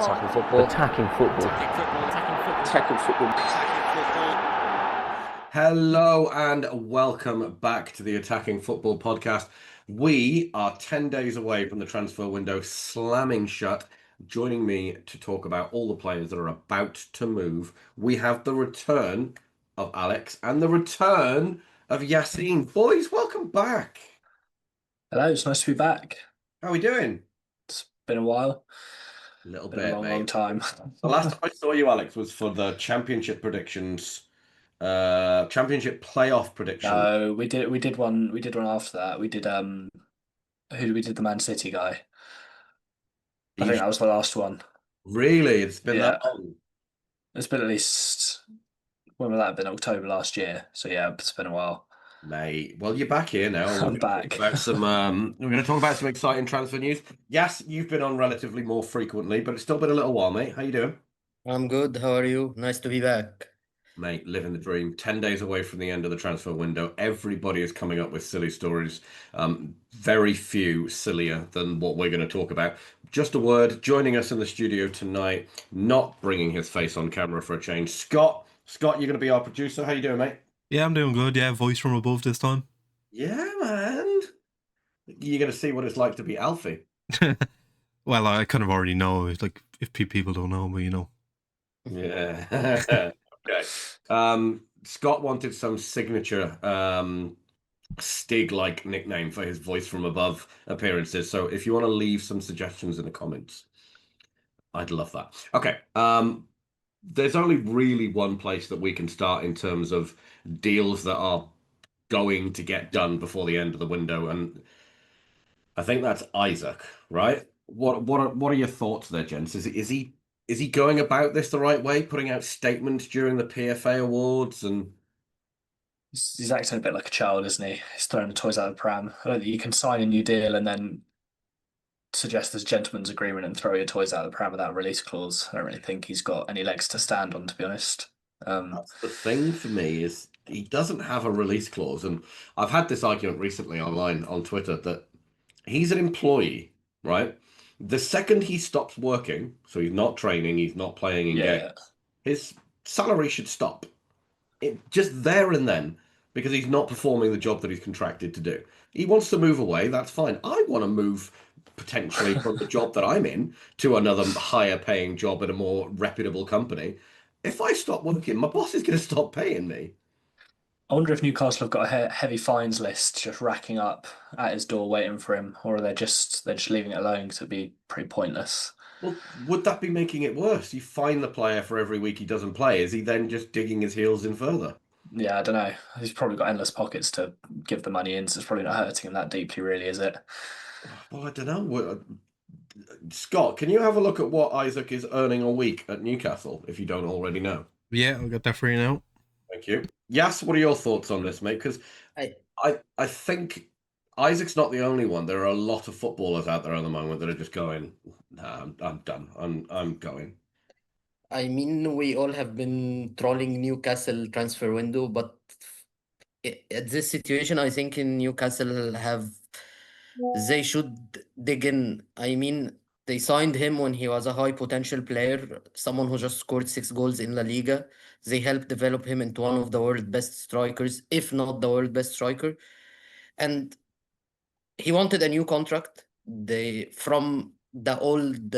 Attacking football. Attacking football. Attacking football. Hello and welcome back to the Attacking Football podcast. We are 10 days away from the transfer window slamming shut. Joining me to talk about all the players that are about to move, we have the return of Alex and the return of Yassine. Boys, welcome back. Hello, it's nice to be back. How are we doing? It's been a while. A little Been bit, a long, mate. long time. The last time I saw you, Alex, was for the championship predictions, championship playoff prediction. No, we did one after that. We did who we did the Man City guy. I think that was the last one. Really? It's been Yeah. that long? It's been at least, when would that have been? October last year. So yeah, it's been a while. Mate, well, you're back here now. I'm back. We're going to talk about some exciting transfer news. Yes, you've been on relatively more frequently, but it's still been a little while, mate. How you doing? I'm good. How are you? Nice to be back. Mate, living the dream. 10 days away from the end of the transfer window. Everybody is coming up with silly stories. Very few sillier than what we're going to talk about. Just a word, joining us in the studio tonight, not bringing his face on camera for a change. Scott, you're going to be our producer. How you doing, mate? Yeah, I'm doing good. Yeah, voice from above this time. Yeah, man. You're going to see what it's like to be Alfie. Well, I kind of already know. It's like if people don't know, but you know. Yeah. Okay. Scott wanted some signature Stig-like nickname for his voice from above appearances. So if you want to leave some suggestions in the comments, I'd love that. Okay. There's only really one place that we can start in terms of deals that are going to get done before the end of the window, and I think that's Isak, right? What are your thoughts there, gents? Is he going about this the right way, putting out statements during the PFA awards and He's acting a bit like a child, isn't he? He's throwing the toys out of the pram. I don't think you can sign a new deal and then suggest there's a gentleman's agreement and throw your toys out of the pram without a release clause. I don't really think he's got any legs to stand on, to be honest. That's the thing for me is he doesn't have a release clause, and I've had this argument recently online on Twitter that he's an employee, right? The second he stops working, so he's not training, he's not playing in games, his salary should stop. Just there and then, because he's not performing the job that he's contracted to do. He wants to move away, that's fine. I want to move potentially from the job that I'm in to another higher paying job at a more reputable company. If I stop working, my boss is going to stop paying me. I wonder if Newcastle have got a heavy fines list just racking up at his door waiting for him, or they're just leaving it alone because it'd be pretty pointless. Well, would that be making it worse? You fine the player for every week he doesn't play. Is he then just digging his heels in further? Yeah, I don't know. He's probably got endless pockets to give the money in, so it's probably not hurting him that deeply, really, is it? Well, I don't know. Scott, can you have a look at what Isak is earning a week at Newcastle, if you don't already know? Yeah, I'll get that for you now. Thank you. Yas, what are your thoughts on this, mate? Because I think Isak's not the only one. There are a lot of footballers out there at the moment that are just going, nah, I'm done. I'm going. I mean, we all have been trolling Newcastle transfer window, but at this situation, I think in Newcastle they should dig in. I mean, they signed him when he was a high potential player, someone who just scored 6 goals in La Liga. They helped develop him into one of the world's best strikers, if not the world's best striker. And he wanted a new contract. From the old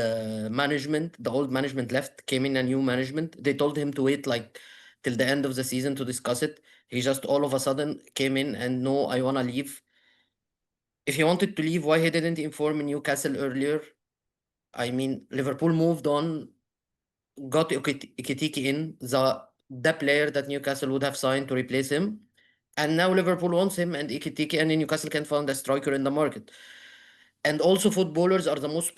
management left, came in a new management. They told him to wait like till the end of the season to discuss it. He just all of a sudden came in and no, I wanna leave. If he wanted to leave, why he didn't inform Newcastle earlier? I mean, Liverpool moved on, got Ekitike in, the player that Newcastle would have signed to replace him. And now Liverpool wants him and Ekitike, and then Newcastle can find a striker in the market. And also footballers are the most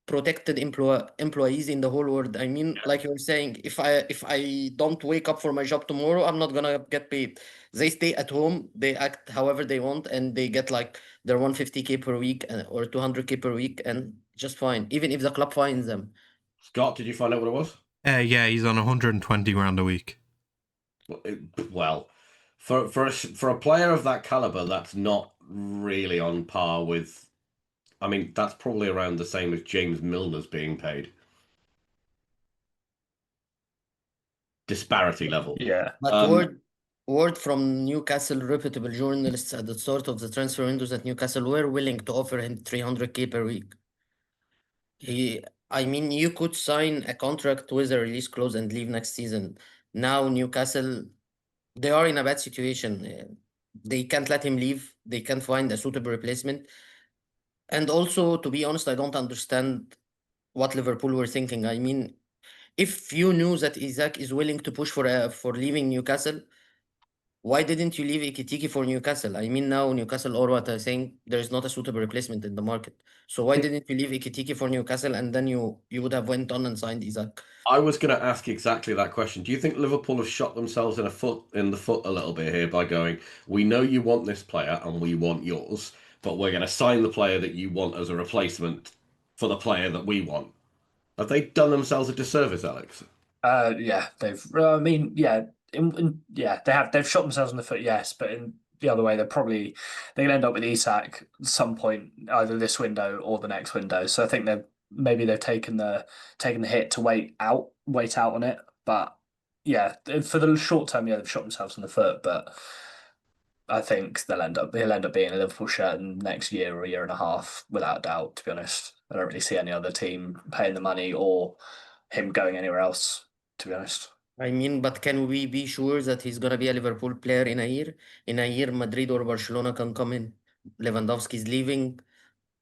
protected employees in the whole world. I mean, like you were saying, if I don't wake up for my job tomorrow, I'm not gonna get paid. They stay at home, they act however they want, and they get like their 150K per week or 200K per week, and just fine, even if the club fines them. Scott, did you find out what it was? Yeah, he's on 120 grand a week. Well, for a player of that caliber, that's not really on par with. I mean, that's probably around the same as James Milner's being paid. disparity level. Yeah. But word from Newcastle reputable journalists at the start of the transfer windows that Newcastle were willing to offer him 300k per week. I mean, you could sign a contract with a release clause and leave next season. Now Newcastle, they are in a bad situation. They can't let him leave. They can't find a suitable replacement. And also, to be honest, I don't understand what Liverpool were thinking. I mean, if you knew that Isak is willing to push for leaving Newcastle, why didn't you leave Ekitike for Newcastle? I mean, now Newcastle or what I saying there is not a suitable replacement in the market. So why didn't you leave Ekitike for Newcastle and then you would have went on and signed Isak? I was going to ask exactly that question. Do you think Liverpool have shot themselves in the foot a little bit here by going, we know you want this player and we want yours, but we're going to sign the player that you want as a replacement for the player that we want? Have they done themselves a disservice, Alex? Yeah, they've. I mean, yeah, they have. They've shot themselves in the foot, yes, but in the other way, they're gonna end up with Isak at some point, either this window or the next window. So I think they've taken the hit to wait out on it. But yeah, for the short term, yeah, they've shot themselves in the foot. But I think he'll end up being a Liverpool shirt in next year or a year and a half, without a doubt. To be honest, I don't really see any other team paying the money or him going anywhere else, to be honest. I mean, but can we be sure that he's gonna be a Liverpool player in a year? In a year, Madrid or Barcelona can come in. Lewandowski's leaving,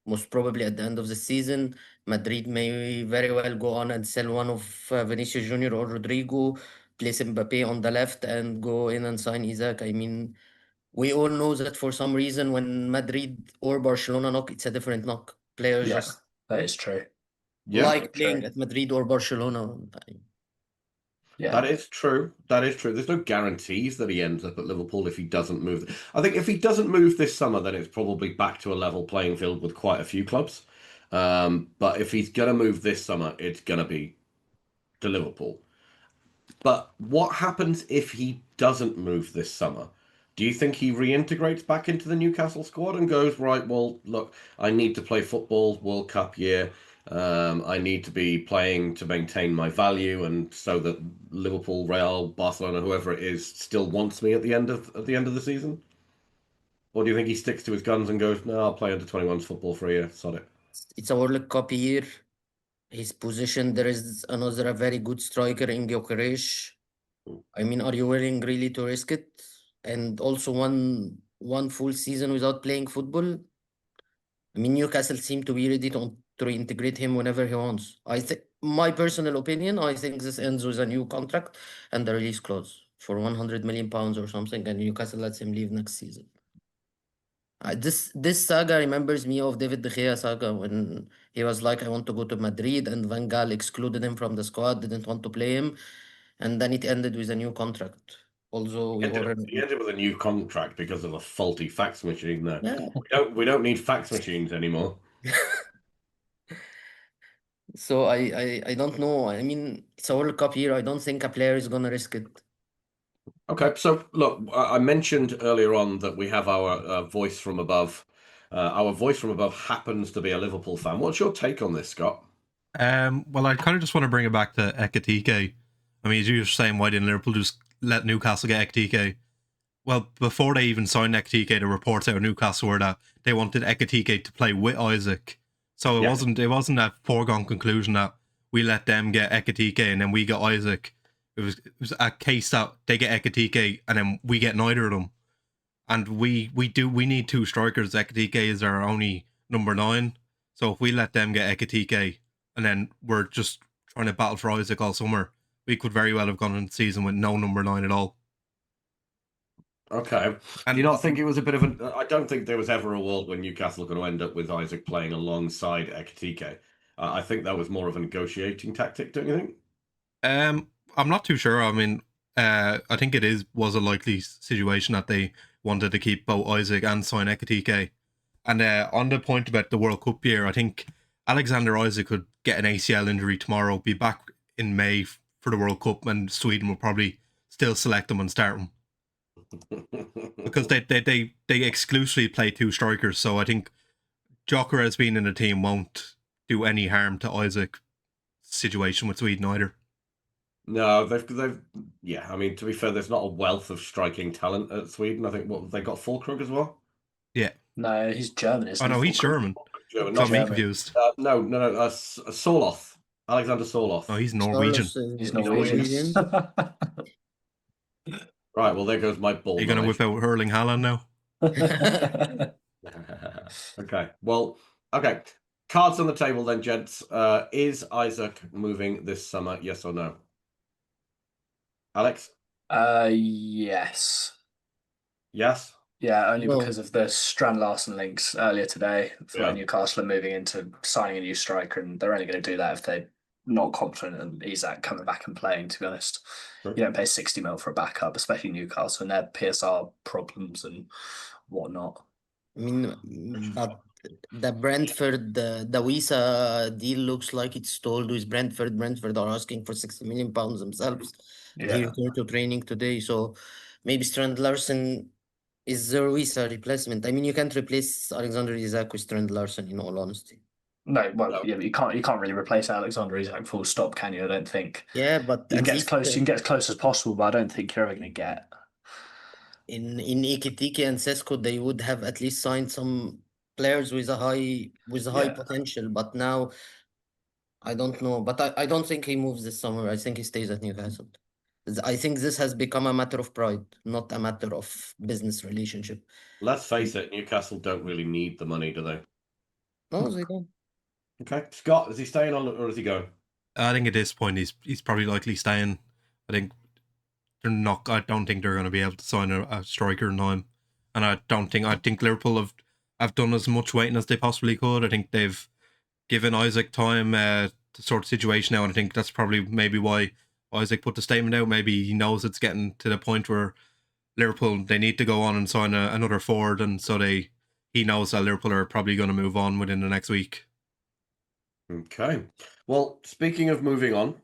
most probably at the end of the season. Madrid may very well go on and sell one of Vinicius Junior or Rodrygo, place Mbappe on the left, and go in and sign Isak. I mean, we all know that for some reason, when Madrid or Barcelona knock, it's a different knock. Players Yeah, just that is true. Yeah, like playing true. at Madrid or Barcelona. Yeah, that is true. That is true. There's no guarantees that he ends up at Liverpool if he doesn't move. I think if he doesn't move this summer, then it's probably back to a level playing field with quite a few clubs. But if he's going to move this summer, it's going to be to Liverpool. But what happens if he doesn't move this summer? Do you think he reintegrates back into the Newcastle squad and goes, right, well, look, I need to play football, World Cup year. I need to be playing to maintain my value, and so that Liverpool, Real, Barcelona, whoever it is, still wants me at the end of the season? Or do you think he sticks to his guns and goes, no, I'll play under 21s football for a year, sod it? It's a World Cup year. His position, there is another very good striker in Gyökeres. I mean, are you willing really to risk it? And also one full season without playing football? I mean, Newcastle seem to be ready to reintegrate him whenever he wants. I think, my personal opinion, I think this ends with a new contract and the release clause for 100 million pounds or something, and Newcastle lets him leave next season. This saga remembers me of David De Gea saga when he was like, I want to go to Madrid, and Van Gaal excluded him from the squad, didn't want to play him, and then it ended with a new contract. Also, we He already ended with a new contract because of a faulty fax machine there. yeah. We don't need fax machines anymore. So I don't know. I mean, it's a World Cup year. I don't think a player is gonna risk it. Okay, so look, I mentioned earlier on that we have our voice from above. Our voice from above happens to be a Liverpool fan. What's your take on this, Scott? Well, I kind of just want to bring it back to Ekitike. I mean, as you were saying, why didn't Liverpool just let Newcastle get Ekitike? Well, before they even signed Ekitike, the reports out of Newcastle were that they wanted Ekitike to play with Isak. So it wasn't a foregone conclusion that we let them get Ekitike and then we get Isak. It was a case that they get Ekitike and then we get neither of them. And we need two strikers. Ekitike is our only number 9. So if we let them get Ekitike and then we're just trying to battle for Isak all summer, we could very well have gone into the season with no number 9 at all. Okay. And do you not think it was a bit of a... I don't think there was ever a world when Newcastle were going to end up with Isak playing alongside Ekitike. I think that was more of a negotiating tactic, don't you think? I'm not too sure. I mean, I think was a likely situation that they wanted to keep both Isak and sign Ekitike. And on the point about the World Cup year, I think Alexander Isak could get an ACL injury tomorrow, be back in May for the World Cup, and Sweden will probably still select him and start him. Because they exclusively play two strikers, so I think Gyökeres being in the team won't do any harm to Isaac's situation with Sweden either. No, they've yeah. I mean, to be fair, there's not a wealth of striking talent at Sweden. I think what they got Fulkrug as well. No, he's German, isn't Oh he? no, he's Fulkrug? German. German, Got not me German. confused. no. Soloth, Alexander Soloth. Oh, he's Norwegian. He's Norwegian. Norwegian. Right. Well, there goes my ball. Are you going to whip out Erling Haaland now? Okay. Well, okay. Cards on the table then, gents. Is Isak moving this summer? Yes or no? Alex? Yes. Yes. Yeah, only No. because of the Strand Larsen links earlier today. For Yeah. Newcastle are moving into signing a new striker, and they're only going to do that if they're not confident in Isak coming back and playing, to be honest. Sure. You don't pay 60 mil for a backup, especially Newcastle and their PSR problems and whatnot. I mean, but the Brentford, the Wisa deal looks like it's stalled with Brentford. Brentford are asking for £60 million themselves. He Yeah. returned to training today, so maybe Strand Larsen is their Wisa replacement. I mean, you can't replace Alexander Isak with Strand Larsen, in all honesty. No, well, No. yeah, but you can't really replace Alexander Isak full stop, can you? I don't think. Yeah, but You can at get as least close. You can get as close as possible, but I don't think you're ever going to get. in Ekitike and Sesko, they would have at least signed some players with a high Yeah. potential. But now, I don't know. But I don't think he moves this summer. I think he stays at Newcastle. I think this has become a matter of pride, not a matter of business relationship. Let's face it, Newcastle don't really need the money, do they? No, they don't. Okay. Scott, is he staying on or is he going? I think at this point he's probably likely staying. I think they're not. I don't think they're going to be able to sign a striker in time, and I think Liverpool have done as much waiting as they possibly could. I think they've given Isak time to sort of situation out, and I think that's probably maybe why Isak put the statement out. Maybe he knows it's getting to the point where Liverpool, they need to go on and sign another forward, and so he knows that Liverpool are probably going to move on within the next week. Okay. Well, speaking of moving on,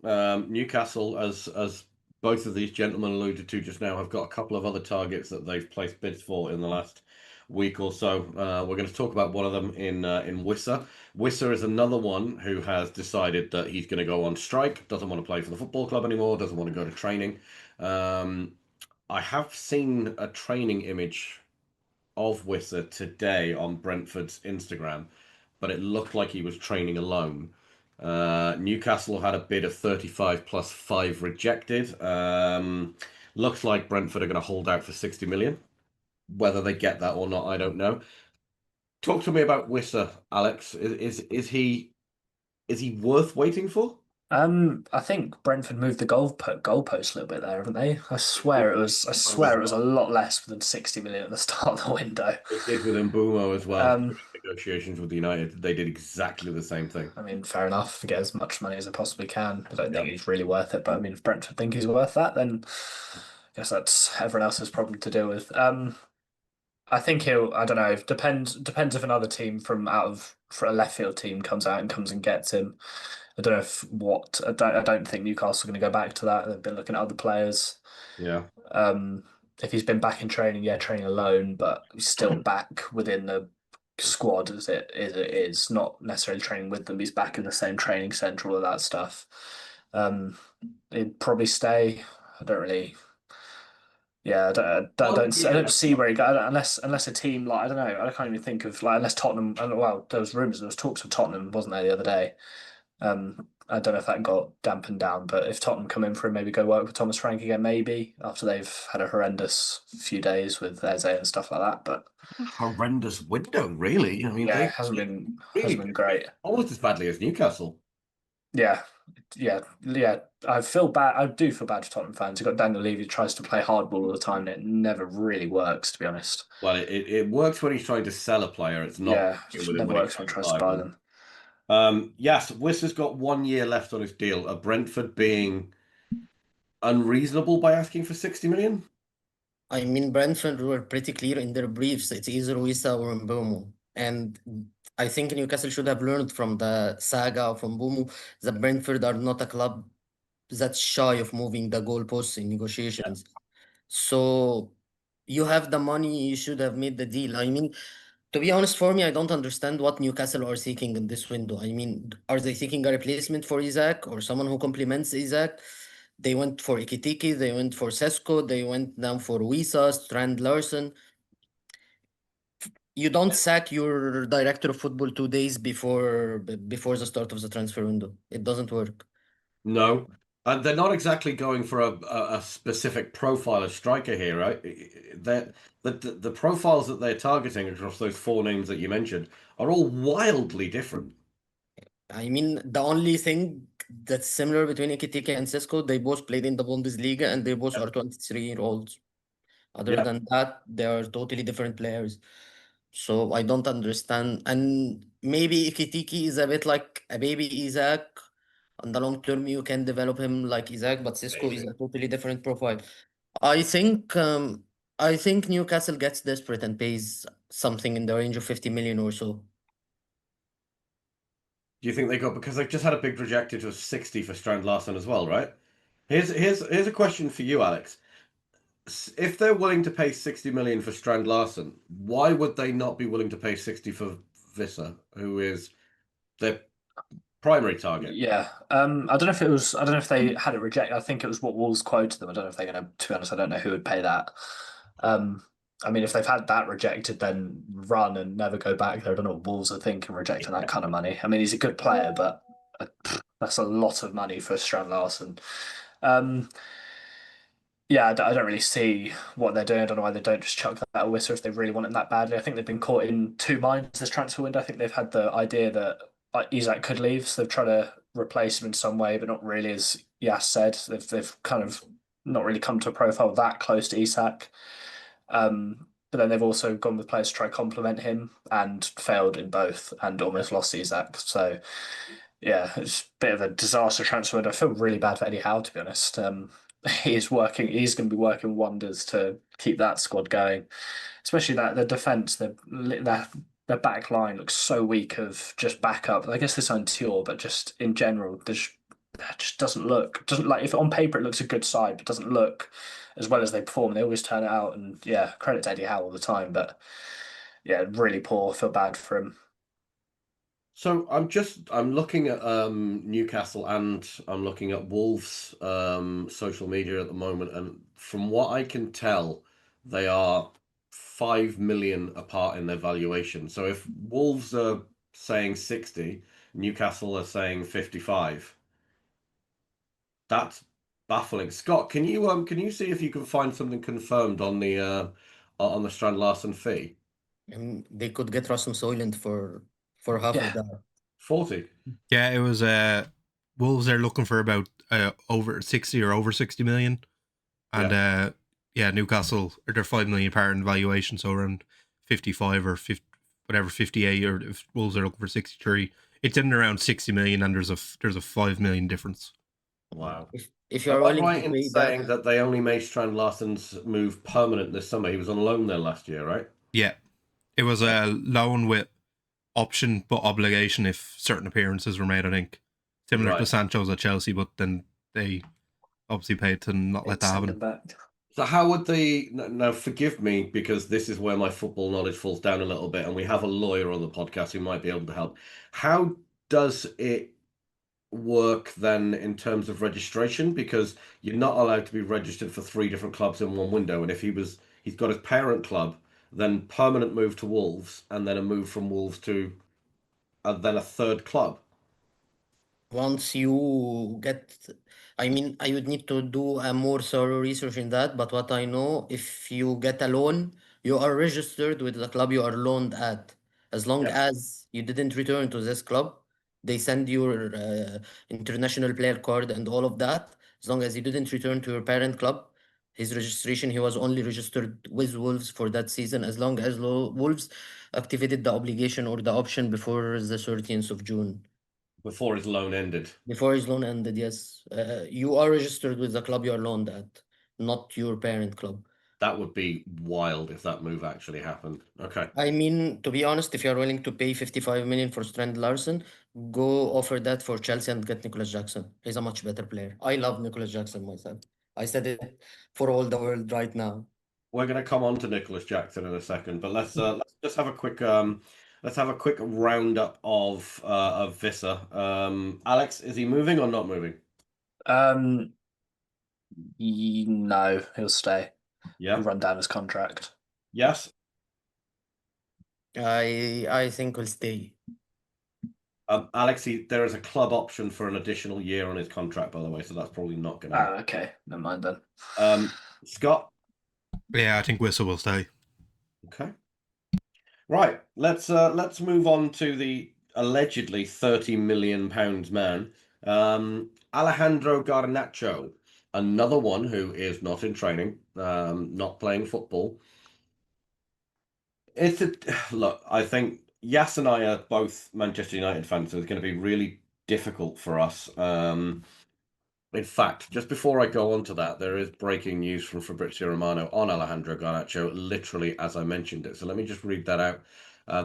Newcastle, as both of these gentlemen alluded to just now, have got a couple of other targets that they've placed bids for in the last week or so. We're going to talk about one of them in Wissa. Wissa is another one who has decided that he's going to go on strike, doesn't want to play for the football club anymore, doesn't want to go to training. I have seen a training image of Wissa today on Brentford's Instagram, but it looked like he was training alone. Newcastle had a bid of 35 plus 5 rejected. Looks like Brentford are going to hold out for 60 million. Whether they get that or not, I don't know. Talk to me about Wissa, Alex. Is he worth waiting for? I think Brentford moved the goalpost a little bit there, haven't they? I swear it was a lot less than 60 million at the start of the window. They did with Mbumo as well. Um, Negotiations with United, they did exactly the same thing. I mean, fair enough. Get as much money as I possibly can. I don't think he's really worth it, but I mean, if Brentford think he's worth that, then I guess that's everyone else's problem to deal with. I think I don't know. It depends if another team for a left field team comes and gets him. I don't know I don't think Newcastle are going to go back to that. They've been looking at other players. Yeah. If he's been back in training, training alone, but he's still back within the squad as it is, not necessarily training with them. He's back in the same training centre, all of that stuff. He'd probably stay. I don't really. Yeah, I don't see where he goes unless a team like I don't know. I can't even think of unless Tottenham. Well, there was rumours, there was talks of Tottenham, wasn't there, the other day? I don't know if that got dampened down, but if Tottenham come in for him, maybe go work with Thomas Frank again, maybe after they've had a horrendous few days with Eze and stuff like that. But horrendous window, really. I mean, yeah, it hasn't been great. Almost as badly as Newcastle. Yeah. I feel bad. I do feel bad for Tottenham fans. You've got Daniel Levy who tries to play hardball all the time, and it never really works, to be honest. Well, it works when he's trying to sell a player. It's not. Yeah, it never works when he tries to buy them. Yes, Wissa's got 1 year left on his deal. Are Brentford being unreasonable by asking for 60 million? I mean, Brentford were pretty clear in their briefs. It's either Wissa or Mbomo. And I think Newcastle should have learned from the saga of Mbomo that Brentford are not a club that's shy of moving the goalposts in negotiations. Yeah. So you have the money, you should have made the deal. I mean, to be honest, for me, I don't understand what Newcastle are seeking in this window. I mean, are they seeking a replacement for Isak or someone who complements Isak? They went for Ikitiki, they went for Sesko, they went down for Wisa, Strand Larson. You don't sack your director of football 2 days before the start of the transfer window. It doesn't work. No, and they're not exactly going for a specific profile of striker here, right? The profiles that they're targeting across those four names that you mentioned are all wildly different. I mean, the only thing that's similar between Ikitike and Cisco, they both played in the Bundesliga and they both are 23-year-olds. Other Yeah. than that, they are totally different players. So I don't understand. And maybe Ikitiki is a bit like a baby Isak. On the long term, you can develop him like Isak, but Cisco is a totally different profile. I think Newcastle gets desperate and pays something in the range of 50 million or so. Do you think they got, because they've just had a big rejected of 60 for Strand Larson as well, right? Here's a question for you, Alex. If they're willing to pay 60 million for Strand Larson, why would they not be willing to pay 60 for Visser, who is their primary target? Yeah. I don't know if it was. I don't know if they had it rejected. I think it was what Wolves quoted them. I don't know if they're going to. To be honest, I don't know who would pay that. I mean, if they've had that rejected, then run and never go back there. I don't know what Wolves are thinking rejecting that kind of money. I mean, he's a good player, but that's a lot of money for Strand Larson. Yeah, I don't really see what they're doing. I don't know why they don't just chuck that at Wissa if they really want him that badly. I think they've been caught in two minds this transfer window. I think they've had the idea that Isak could leave, so they've tried to replace him in some way, but not really, as Yas said. They've kind of not really come to a profile that close to Isak. But then they've also gone with players to try to complement him and failed in both and almost lost Isak. So yeah, it's a bit of a disaster transfer window. I feel really bad for Eddie Howe, to be honest. He's going to be working wonders to keep that squad going, especially that the defense, the back line looks so weak of just backup. I guess they signed Tior, but just in general, that just doesn't like, if on paper it looks a good side, but doesn't look as well as they perform. They always turn it out, and yeah, credit to Eddie Howe all the time, but yeah, really poor. Feel bad for him. So I'm looking at Newcastle and I'm looking at Wolves social media at the moment, and from what I can tell, they are 5 million apart in their valuation. So if Wolves are saying 60, Newcastle are saying 55. That's baffling. Scott, can you see if you can find something confirmed on the Strand Larson fee? And they could get Rasmus Højlund for half of that. 40. Yeah, it was Wolves are looking for about over 60 or over 60 million. And Newcastle are they're 5 million apart in valuation, so around 55 or 50, whatever, 58, or if Wolves are looking for 63. It's in around 60 million, and there's a 5 million difference. Wow. If you're Am I willing right to in pay saying that they only made Strand Larsen's move permanent this summer? He was on loan there last year, right? Yeah. It was a loan with option but obligation if certain appearances were made, I think. Similar to Sancho's at Chelsea, but then they obviously paid to not let that happen. So how would they, now forgive me because this is where my football knowledge falls down a little bit, and we have a lawyer on the podcast who might be able to help. How does it work then in terms of registration? Because you're not allowed to be registered for 3 different clubs in one window, and if he's got his parent club, then permanent move to Wolves, and then a move from Wolves to then a third club. Once you get, I mean, I would need to do a more thorough research in that, but what I know, if you get a loan, you are registered with the club you are loaned at. As long as you didn't return to this club, they send your international player card and all of that. As long as you didn't return to your parent club, his registration, he was only registered with Wolves for that season, as long as Wolves activated the obligation or the option before the 13th of June. Before his loan ended. Before his loan ended, yes. You are registered with the club you are loaned at, not your parent club. That would be wild if that move actually happened. Okay. I mean, to be honest, if you're willing to pay 55 million for Strand Larson, go offer that for Chelsea and get Nicholas Jackson. He's a much better player. I love Nicholas Jackson myself. I said it for all the world right now. We're going to come on to Nicholas Jackson in a second, but let's just have a quick roundup of Visser. Alex, is he moving or not moving? No, he'll stay. Yeah. Run down his contract. Yes. I think we'll stay. Alex, there is a club option for an additional year on his contract, by the way, so that's probably not going to happen. Okay, never mind then. Scott? Yeah, I think Whistle will stay. Okay. Right, let's move on to the allegedly £30 million man. Alejandro Garnacho, another one who is not in training, not playing football. Look, I think Yas and I are both Manchester United fans, so it's going to be really difficult for us. In fact, just before I go on to that, there is breaking news from Fabrizio Romano on Alejandro Garnacho, literally as I mentioned it. So let me just read that out.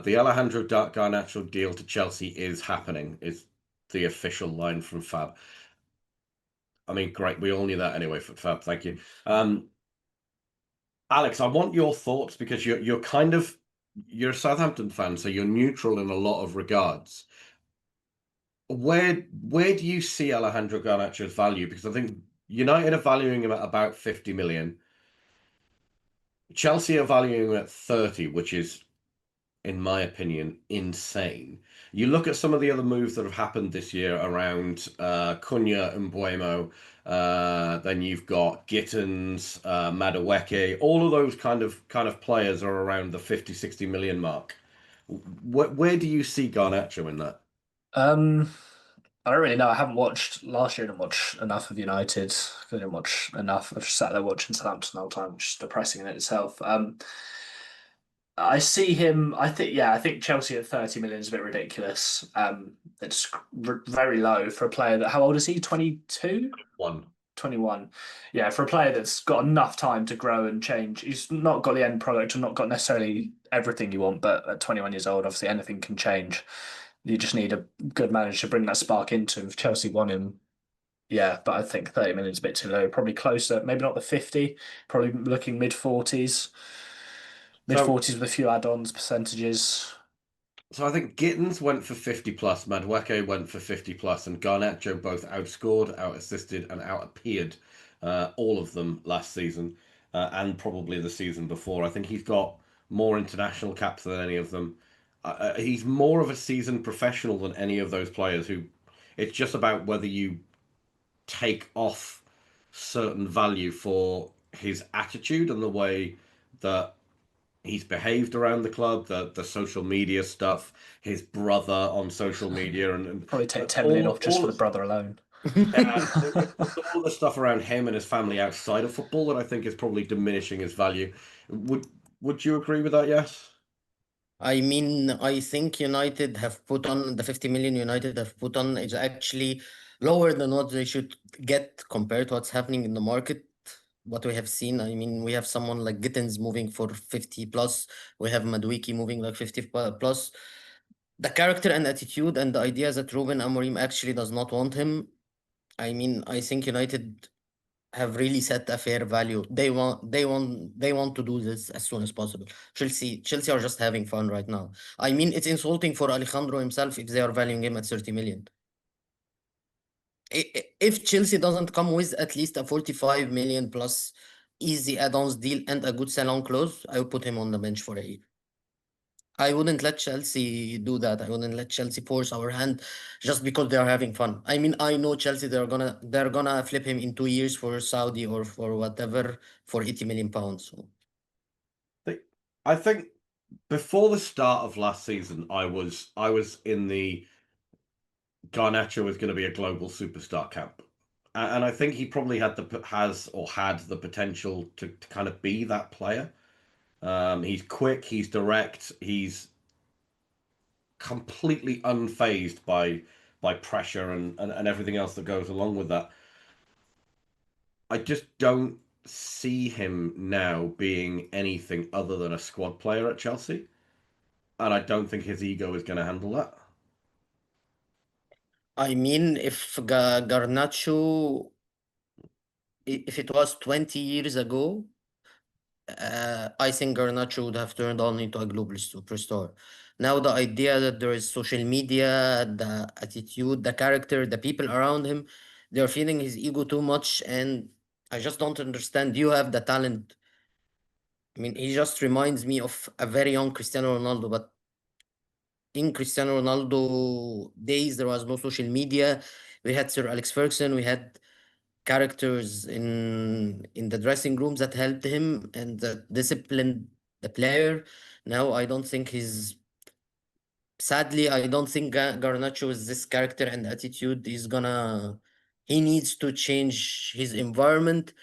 The Alejandro Garnacho deal to Chelsea is happening, is the official line from Fab. I mean, great. We all knew that anyway, Fab. Thank you. Alex, I want your thoughts because you're a Southampton fan, so you're neutral in a lot of regards. Where do you see Alejandro Garnacho's value? Because I think United are valuing him at about 50 million. Chelsea are valuing him at 30, which is, in my opinion, insane. You look at some of the other moves that have happened this year around Cunha and Mbeumo. Then you've got Gittins, Madueke. All of those kind of players are around the 50, 60 million mark. Where do you see Garnacho in that? I don't really know. I haven't watched last year. I didn't watch enough of United. I didn't watch enough. I just sat there watching Southampton the whole time, which is depressing in itself. I see him. I think Chelsea at 30 million is a bit ridiculous. It's very low for a player that. How old is he? 22? 21. Yeah, for a player that's got enough time to grow and change. He's not got the end product and not got necessarily everything you want, but at 21 years old, obviously anything can change. You just need a good manager to bring that spark into him. If Chelsea want him, yeah, but I think 30 million is a bit too low. Probably closer, maybe not the 50, probably looking mid-40s. Mid-40s with a few add-ons, percentages. So I think Gittins went for 50 plus, Madueke went for 50 plus, and Garnacho both outscored, out-assisted, and out-appeared all of them last season, and probably the season before. I think he's got more international caps than any of them. He's more of a seasoned professional than any of those players who it's just about whether you take off certain value for his attitude and the way that he's behaved around the club, the social media stuff, his brother on social media, and Probably take 10 million off just for the brother alone. All the stuff around him and his family outside of football that I think is probably diminishing his value. Would you agree with that? Yes. I mean, I think United have put on the 50 million United have put on is actually lower than what they should get compared to what's happening in the market. What we have seen, I mean, we have someone like Gittins moving for 50 plus. We have Madueke moving like 50 plus. The character and attitude and the idea that Ruben Amorim actually does not want him. I mean, I think United have really set a fair value. They want to do this as soon as possible. Chelsea are just having fun right now. I mean, it's insulting for Alejandro himself if they are valuing him at 30 million. If Chelsea doesn't come with at least a 45 million plus easy add-ons deal and a good sell-on clause, I would put him on the bench for a year. I wouldn't let Chelsea do that. I wouldn't let Chelsea force our hand just because they are having fun. I mean, I know Chelsea, they're gonna flip him in 2 years for Saudi or for whatever for 80 million pounds. So. I think before the start of last season, I was in the Garnacho was going to be a global superstar camp. And I think he probably had the potential to kind of be that player. He's quick, he's direct, he's completely unfazed by pressure and everything else that goes along with that. I just don't see him now being anything other than a squad player at Chelsea. And I don't think his ego is going to handle that. I mean, if Garnacho, if it was 20 years ago, I think Garnacho would have turned on into a global superstar. Now the idea that there is social media, the attitude, the character, the people around him, they're feeding his ego too much, and I just don't understand. You have the talent. I mean, he just reminds me of a very young Cristiano Ronaldo, but in Cristiano Ronaldo days, there was no social media. We had Sir Alex Ferguson. We had characters in the dressing rooms that helped him and that disciplined the player. Now, I don't think he's. Sadly, I don't think Garnacho is this character and attitude. He needs to change his environment,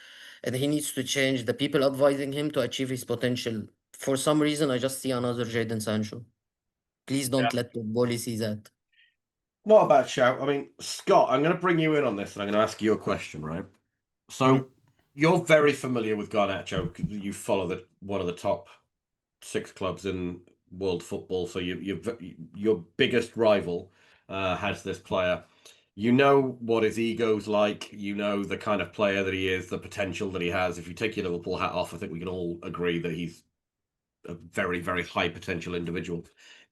and he needs to change the people advising him to achieve his potential. For some reason, I just see another Jadon Sancho. Please don't let the bully see that. Not a bad shout. I mean, Scott, I'm going to bring you in on this and I'm going to ask you a question, right? So you're very familiar with Garnacho. You follow one of the top 6 clubs in world football. So your biggest rival has this player. You know what his ego's like. You know the kind of player that he is, the potential that he has. If you take your Liverpool hat off, I think we can all agree that he's a very, very high potential individual.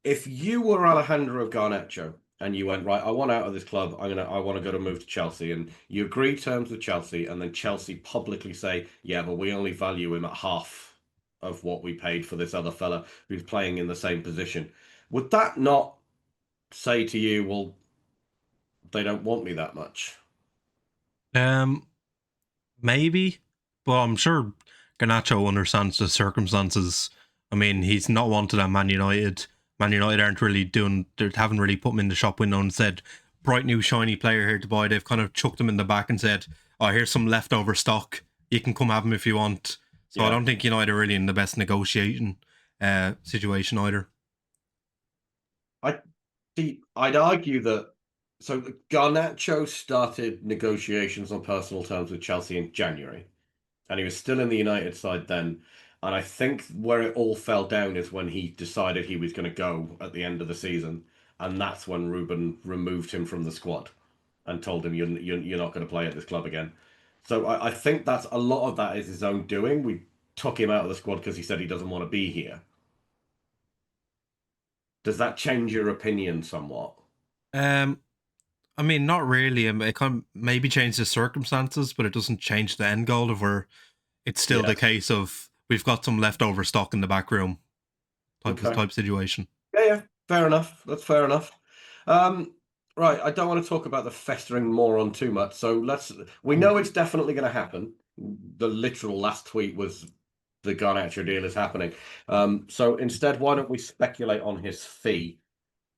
If you were Alejandro Garnacho and you went, right, I want out of this club, I want to go to move to Chelsea, and you agree terms with Chelsea, and then Chelsea publicly say, yeah, but we only value him at half of what we paid for this other fella who's playing in the same position, would that not say to you, well, they don't want me that much? Maybe, but I'm sure Garnacho understands the circumstances. I mean, he's not wanted at Man United. Man United aren't really they haven't really put him in the shop window and said, bright new shiny player here to buy. They've kind of chucked him in the back and said, oh, here's some leftover stock. You can come have him if you want. So I don't think United are really in the best negotiation situation either. I'd argue that. So Garnacho started negotiations on personal terms with Chelsea in January, and he was still in the United side then. And I think where it all fell down is when he decided he was going to go at the end of the season, and that's when Ruben removed him from the squad and told him you're not going to play at this club again. So I think that's a lot of that is his own doing. We took him out of the squad because he said he doesn't want to be here. Does that change your opinion somewhat? I mean, not really. It can maybe change the circumstances, but it doesn't change the end goal of where it's still the case of we've got some leftover stock in the back room type situation. Yeah, fair enough. That's fair enough. Right, I don't want to talk about the festering moron too much. So we know it's definitely going to happen. The literal last tweet was the Garnacho deal is happening. So instead, why don't we speculate on his fee?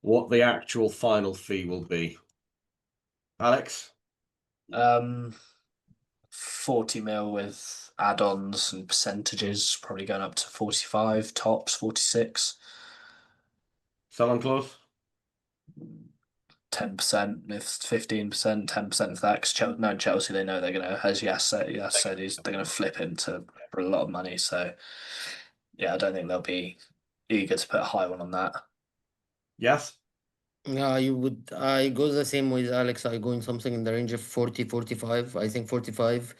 What the actual final fee will be? Alex? 40 mil with add-ons and percentages, probably going up to 45, tops 46. Sell-on clause? 10%, if 15%, 10% of that. Because Chelsea, they know they're going to, as Yas said, they're going to flip him for a lot of money. So, yeah, I don't think they'll be eager to put a high one on that. Yes? Yeah, I go the same with Alex. I go in something in the range of 40, 45. I think 45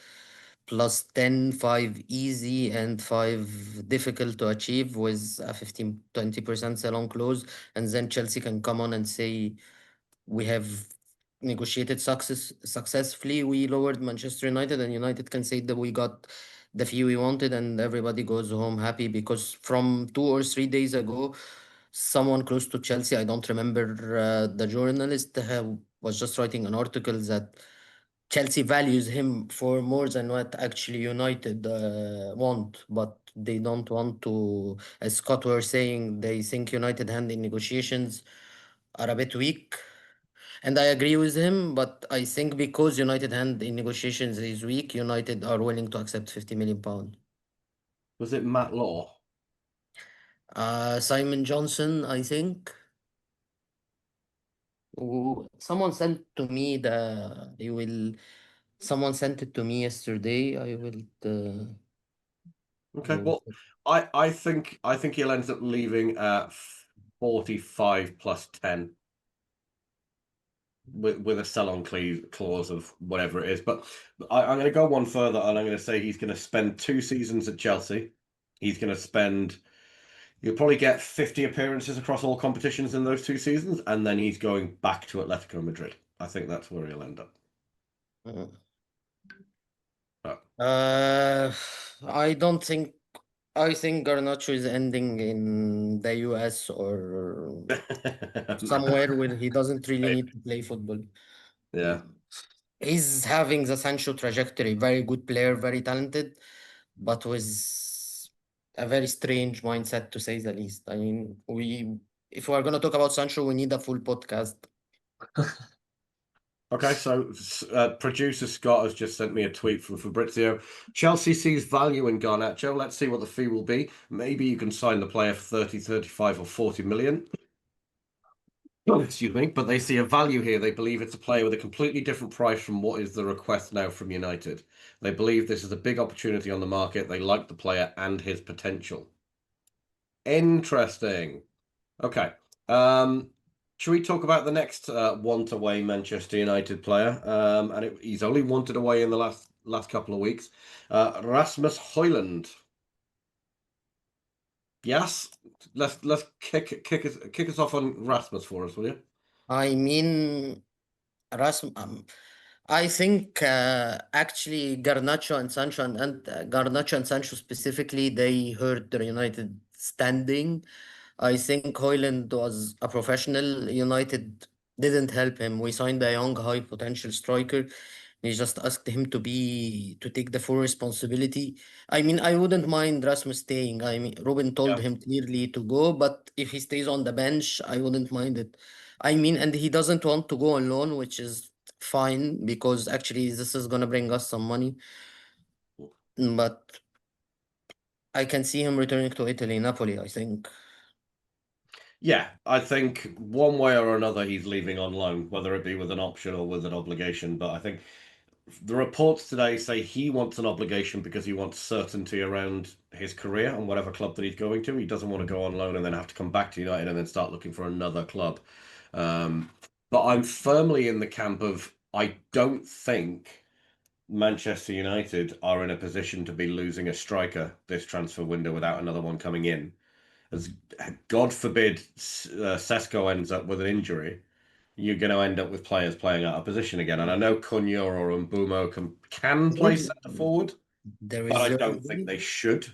plus 10, 5 easy and 5 difficult to achieve with a 15, 20% sell-on clause. And then Chelsea can come on and say, we have negotiated successfully. We lowered Manchester United, and United can say that we got the fee we wanted, and everybody goes home happy. Because from 2 or 3 days ago, someone close to Chelsea, I don't remember the journalist, was just writing an article that Chelsea values him for more than what actually United want, but they don't want to, as Scott were saying, they think United hand in negotiations are a bit weak. And I agree with him, but I think because United hand in negotiations is weak, United are willing to accept £50 million. Was it Matt Law? Simon Johnson, I think. Someone sent to me someone sent it to me yesterday. I will Okay, well, I think he'll end up leaving at 45 plus 10 with a sell-on clause of whatever it is. But I'm going to go one further, and I'm going to say he's going to spend 2 seasons at Chelsea. He's going to spend. He'll probably get 50 appearances across all competitions in those 2 seasons, and then he's going back to Atletico Madrid. I think that's where he'll end up. I don't think. I think Garnacho is ending in the US or somewhere where he doesn't really need to play football. Yeah. He's having the Sancho trajectory. Very good player, very talented, but with a very strange mindset to say the least. I mean, if we are gonna talk about Sancho, we need a full podcast. Okay, so producer Scott has just sent me a tweet from Fabrizio. Chelsea sees value in Garnacho. Let's see what the fee will be. Maybe you can sign the player for 30, 35 or 40 million. Oh, excuse me, but they see a value here. They believe it's a player with a completely different price from what is the request now from United. They believe this is a big opportunity on the market. They like the player and his potential. Interesting. Okay. Should we talk about the next want away Manchester United player? He's only wanted away in the last couple of weeks. Rasmus Højlund. Yes, let's kick us off on Rasmus for us, will you? I mean, I think actually Garnacho and Sancho specifically, they hurt the United standing. I think Hoyland was a professional. United didn't help him. We signed a young, high potential striker. We just asked him to take the full responsibility. I mean, I wouldn't mind Rasmus staying. I mean, Robin told Yeah. him clearly to go, but if he stays on the bench, I wouldn't mind it. I mean, and he doesn't want to go on loan, which is fine because actually this is gonna bring us some money. But I can see him returning to Italy, Napoli, I think. Yeah, I think one way or another he's leaving on loan, whether it be with an option or with an obligation. But I think the reports today say he wants an obligation because he wants certainty around his career and whatever club that he's going to. He doesn't want to go on loan and then have to come back to United and then start looking for another club. But I'm firmly in the camp of I don't think Manchester United are in a position to be losing a striker this transfer window without another one coming in. As God forbid Sesko ends up with an injury, you're going to end up with players playing out of position again. And I know Cunha or Mbumo can play centre forward, There but is I don't think they should.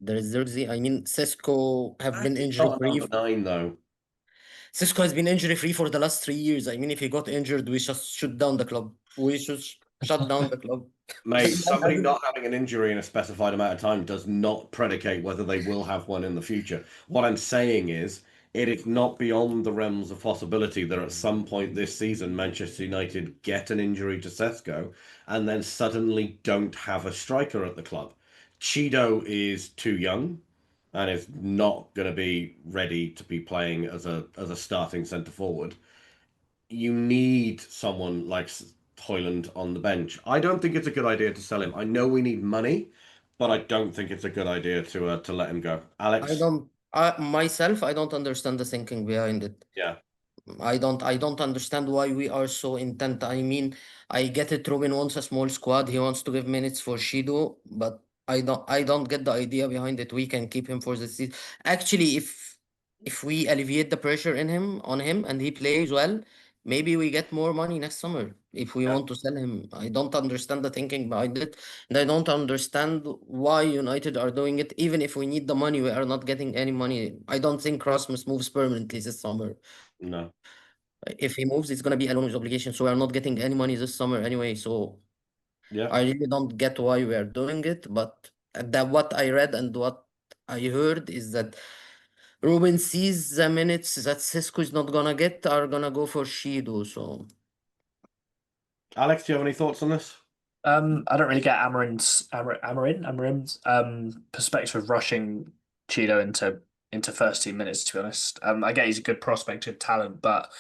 Zerzy. I mean, Sesko have been He's injury not a free. number 9 though. Sesko has been injury free for the last 3 years. I mean, if he got injured, we just shut down the club. We should shut down the club. Mate, somebody not having an injury in a specified amount of time does not predicate whether they will have one in the future. What I'm saying is, it is not beyond the realms of possibility that at some point this season, Manchester United get an injury to Sesko and then suddenly don't have a striker at the club. Cheeto is too young and is not going to be ready to be playing as a starting centre forward. You need someone like Hoyland on the bench. I don't think it's a good idea to sell him. I know we need money, but I don't think it's a good idea to let him go. Alex? I don't understand the thinking behind it. Yeah. I don't understand why we are so intent. I mean, I get it. Robin wants a small squad. He wants to give minutes for Shido, but I don't get the idea behind it. We can keep him for the season. Actually, if we alleviate the pressure on him and he plays well, maybe we get more money next summer if we Yeah. want to sell him. I don't understand the thinking behind it, and I don't understand why United are doing it. Even if we need the money, we are not getting any money. I don't think Rasmus moves permanently this summer. No. If he moves, it's gonna be a loan with obligation, so we are not getting any money this summer anyway. So Yeah. I really don't get why we are doing it. But that what I read and what I heard is that Ruben sees the minutes that Cisco is not gonna get are gonna go for Shido. So Alex, do you have any thoughts on this? I don't really get Amarin's perspective of rushing Cheeto into first team minutes, to be honest. I get he's a good prospect, good talent, but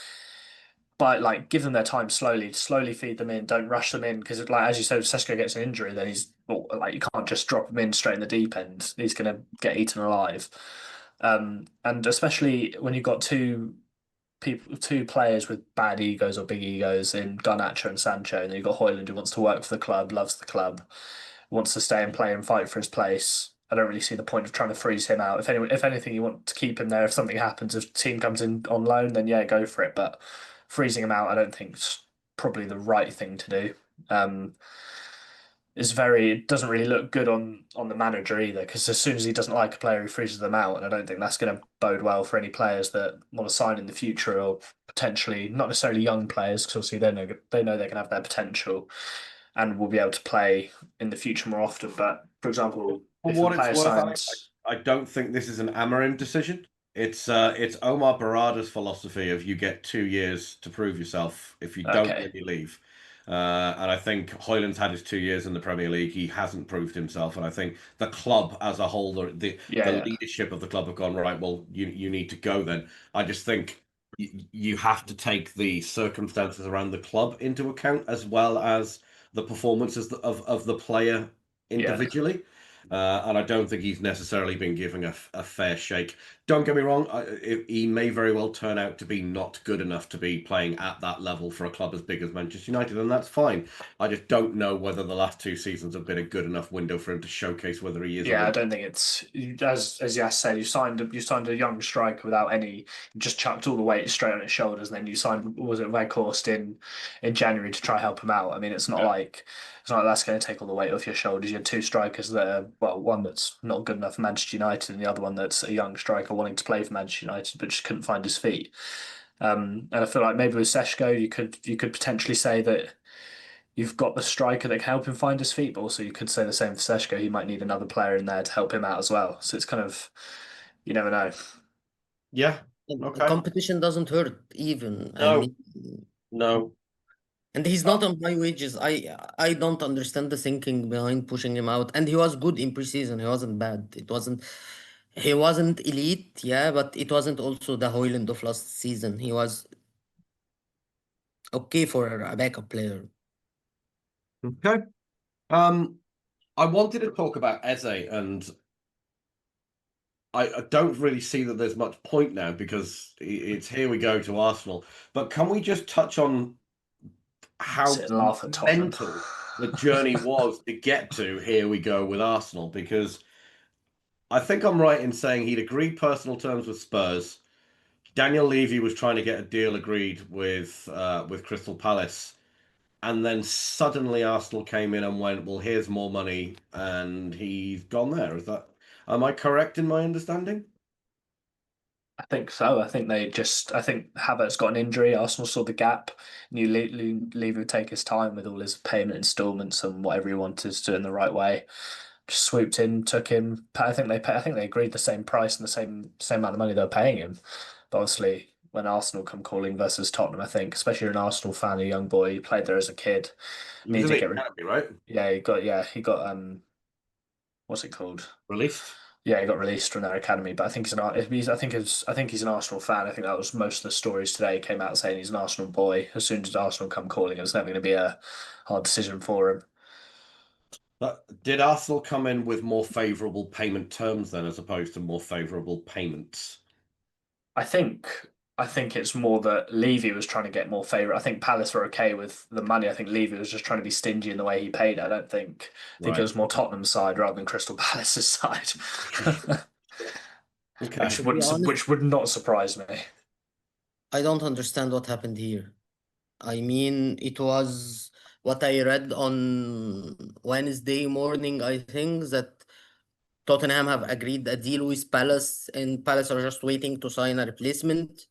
like give them their time slowly feed them in, don't rush them in, because like as you said, if Sesko gets an injury, then like you can't just drop him in straight in the deep end. He's gonna get eaten alive. And especially when you've got two players with bad egos or big egos in Garnacho and Sancho, and then you've got Højlund who wants to work for the club, loves the club, wants to stay and play and fight for his place. I don't really see the point of trying to freeze him out. If anything, you want to keep him there. If something happens, if the team comes in on loan, then yeah, go for it. But freezing him out, I don't think is probably the right thing to do. it doesn't really look good on the manager either, because as soon as he doesn't like a player, he freezes them out, and I don't think that's going to bode well for any players that want to sign in the future, or potentially not necessarily young players, because obviously they know they can have their potential and will be able to play in the future more often. But for example, For if what a it's player worth, signs, I don't think this is an Amarim decision. It's Omar Barada's philosophy of you get 2 years to prove yourself. If you don't, okay, then you leave. And I think Hoyland's had his 2 years in the Premier League. He hasn't proved himself, and I think the club as a whole, the yeah, leadership of the club have gone right. Well, you need to go then. I just think you have to take the circumstances around the club into account as well as the performances of the player individually. And I don't think he's necessarily been given a fair shake. Don't get me wrong, he may very well turn out to be not good enough to be playing at that level for a club as big as Manchester United, and that's fine. I just don't know whether the last 2 seasons have been a good enough window for him to showcase whether he is. yeah. I don't think it's as Yas said. You signed a young striker without any. You just chucked all the weight straight on his shoulders, and then you signed, was it Weghorst in January to try help him out. I mean, it's not like that's going to take all the weight off your shoulders. You had two strikers that are, well, one that's not good enough for Manchester United, and the other one that's a young striker wanting to play for Manchester United but just couldn't find his feet. And I feel like maybe with Seshko, you could potentially say that you've got the striker that can help him find his feet, but also you could say the same for Seshko. He might need another player in there to help him out as well. So it's kind of, you never know. Yeah. And Okay. competition doesn't hurt even. I No. mean, No. and he's not on high wages. I don't understand the thinking behind pushing him out. And he was good in preseason. He wasn't bad. He wasn't elite, yeah, but it wasn't also the Hoyland of last season. He was okay for a backup player. Okay. I wanted to talk about Eze, and I don't really see that there's much point now because it's here we go to Arsenal. But can we just touch on how Sit and laugh at Tottenham. mental the journey was to get to here we go with Arsenal? Because I think I'm right in saying he'd agreed personal terms with Spurs. Daniel Levy was trying to get a deal agreed with Crystal Palace. And then suddenly Arsenal came in and went, well, here's more money, and he's gone there. Am I correct in my understanding? I think so. I think Havertz got an injury. Arsenal saw the gap. Knew Levy would take his time with all his payment installments and whatever he wanted to do in the right way. Just swooped in, took him. I think they agreed the same price and the same amount of money they were paying him. But obviously, when Arsenal come calling versus Tottenham, I think, especially you're an Arsenal fan, a young boy, he played there as a kid. He was in the academy, right? Yeah, he got what's it called? Released. Yeah, he got released from their academy, but I think I think he's an Arsenal fan. I think that was most of the stories today came out saying he's an Arsenal boy. As soon as Arsenal come calling, it's never going to be a hard decision for him. But did Arsenal come in with more favourable payment terms then, as opposed to more favourable payments? I think it's more that Levy was trying to get more favour. I think Palace were okay with the money. I think Levy was just trying to be stingy in the way he paid. I think it was more Tottenham's side rather than Crystal Palace's side. Okay. Which would not surprise me. I don't understand what happened here. I mean, it was what I read on Wednesday morning, I think, that Tottenham have agreed a deal with Palace, and Palace are just waiting to sign a replacement.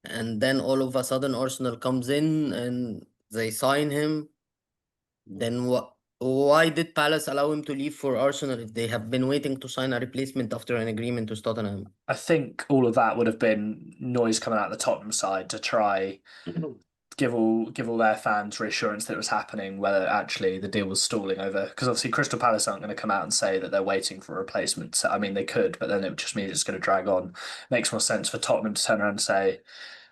And then all of a sudden, Arsenal comes in and they sign him. Then what? Why did Palace allow him to leave for Arsenal if they have been waiting to sign a replacement after an agreement with Tottenham? I think all of that would have been noise coming out of the Tottenham side to try give all their fans reassurance that it was happening, whether actually the deal was stalling over. Because obviously Crystal Palace aren't going to come out and say that they're waiting for a replacement. So, I mean, they could, but then it would just mean it's going to drag on. Makes more sense for Tottenham to turn around and say,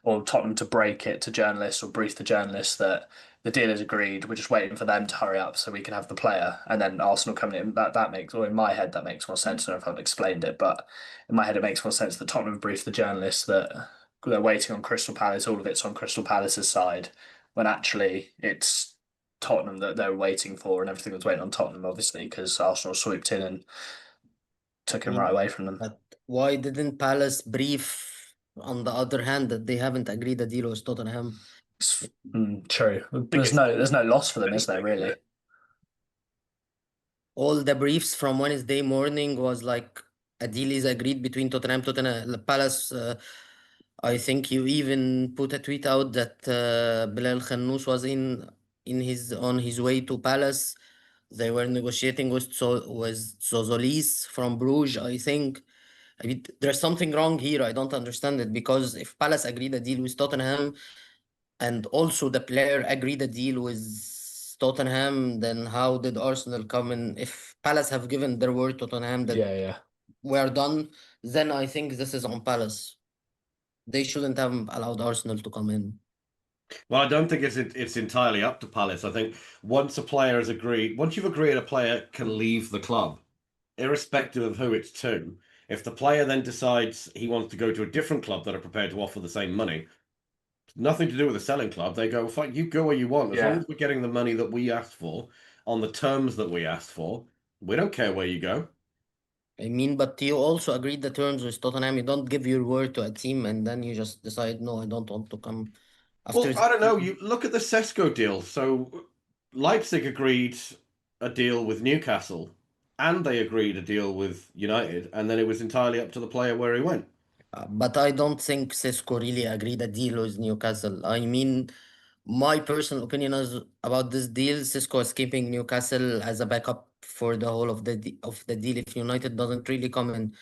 or Tottenham to break it to journalists or brief the journalists that the deal is agreed. We're just waiting for them to hurry up so we can have the player. And then Arsenal coming in. That makes, or in my head, that makes more sense. I don't know if I've explained it, but in my head, it makes more sense that Tottenham brief the journalists that they're waiting on Crystal Palace. All of it's on Crystal Palace's side, when actually it's Tottenham that they're waiting for, and everything was waiting on Tottenham, obviously, because Arsenal swooped in and took him right away from them. But why didn't Palace brief, on the other hand, that they haven't agreed a deal with Tottenham? True. There's no loss for them, is there, really? all the briefs from Wednesday morning was like a deal is agreed between Tottenham Palace. I think you even put a tweet out that Bilal Khannous was on his way to Palace. They were negotiating with Zozolis from Bruges, I think. I mean, there's something wrong here. I don't understand it, because if Palace agreed a deal with Tottenham and also the player agreed a deal with Tottenham, then how did Arsenal come in? If Palace have given their word to Tottenham that Yeah. we're done, then I think this is on Palace. They shouldn't have allowed Arsenal to come in. Well, I don't think it's entirely up to Palace. I think once a player has agreed, once you've agreed a player can leave the club, irrespective of who it's to, if the player then decides he wants to go to a different club that are prepared to offer the same money, nothing to do with the selling club. They go, fine, you go where you want. As long as we're getting the money that we asked for on the terms that we asked for, we don't care where you go. I mean, but you also agreed the terms with Tottenham. You don't give your word to a team and then you just decide, no, I don't want to come after. Well, I don't know. You look at the Sesko deal. So Leipzig agreed a deal with Newcastle and they agreed a deal with United, and then it was entirely up to the player where he went. But I don't think Cisco really agreed a deal with Newcastle. I mean, my personal opinion is about this deal. Cisco is keeping Newcastle as a backup for the whole of the deal if United doesn't really come in.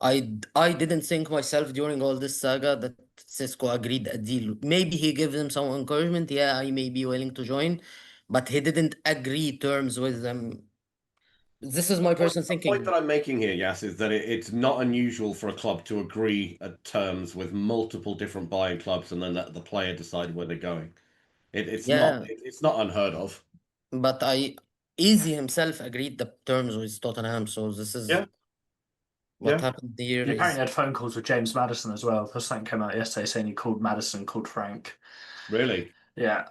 I didn't think myself during all this saga that Cisco agreed a deal. Maybe he gives them some encouragement. Yeah, I may be willing to join, but he didn't agree terms with them. This is my personal The point thinking. that I'm making here, Yas, is that it's not unusual for a club to agree at terms with multiple different buying clubs and then let the player decide where they're going. It's Yeah. not unheard of. But Easy himself agreed the terms with Tottenham, so this is what happened here. He apparently had phone calls with James Maddison as well. Something came out yesterday saying he called Maddison, called Frank. Really? Yeah.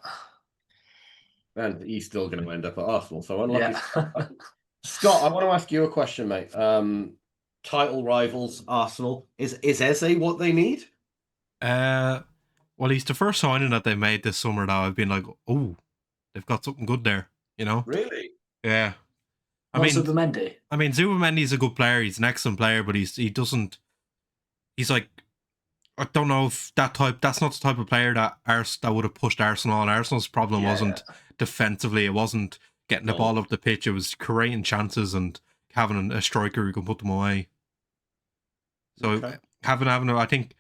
And he's still going to end up at Arsenal, so unlucky. Yeah. Scott, I want to ask you a question, mate. Title rivals, Arsenal. Is Eze what they need? Well, he's the first signing that they made this summer now. I've been like, oh, they've got something good there, you know? Really? Yeah. Zubimendi. I mean, Zubimendi's a good player. He's an excellent player, but he's like, I don't know if that's not the type of player that would have pushed Arsenal on. Arsenal's problem wasn't defensively. It wasn't getting the ball up the pitch. It was creating chances and having a striker who can put them away. So having I think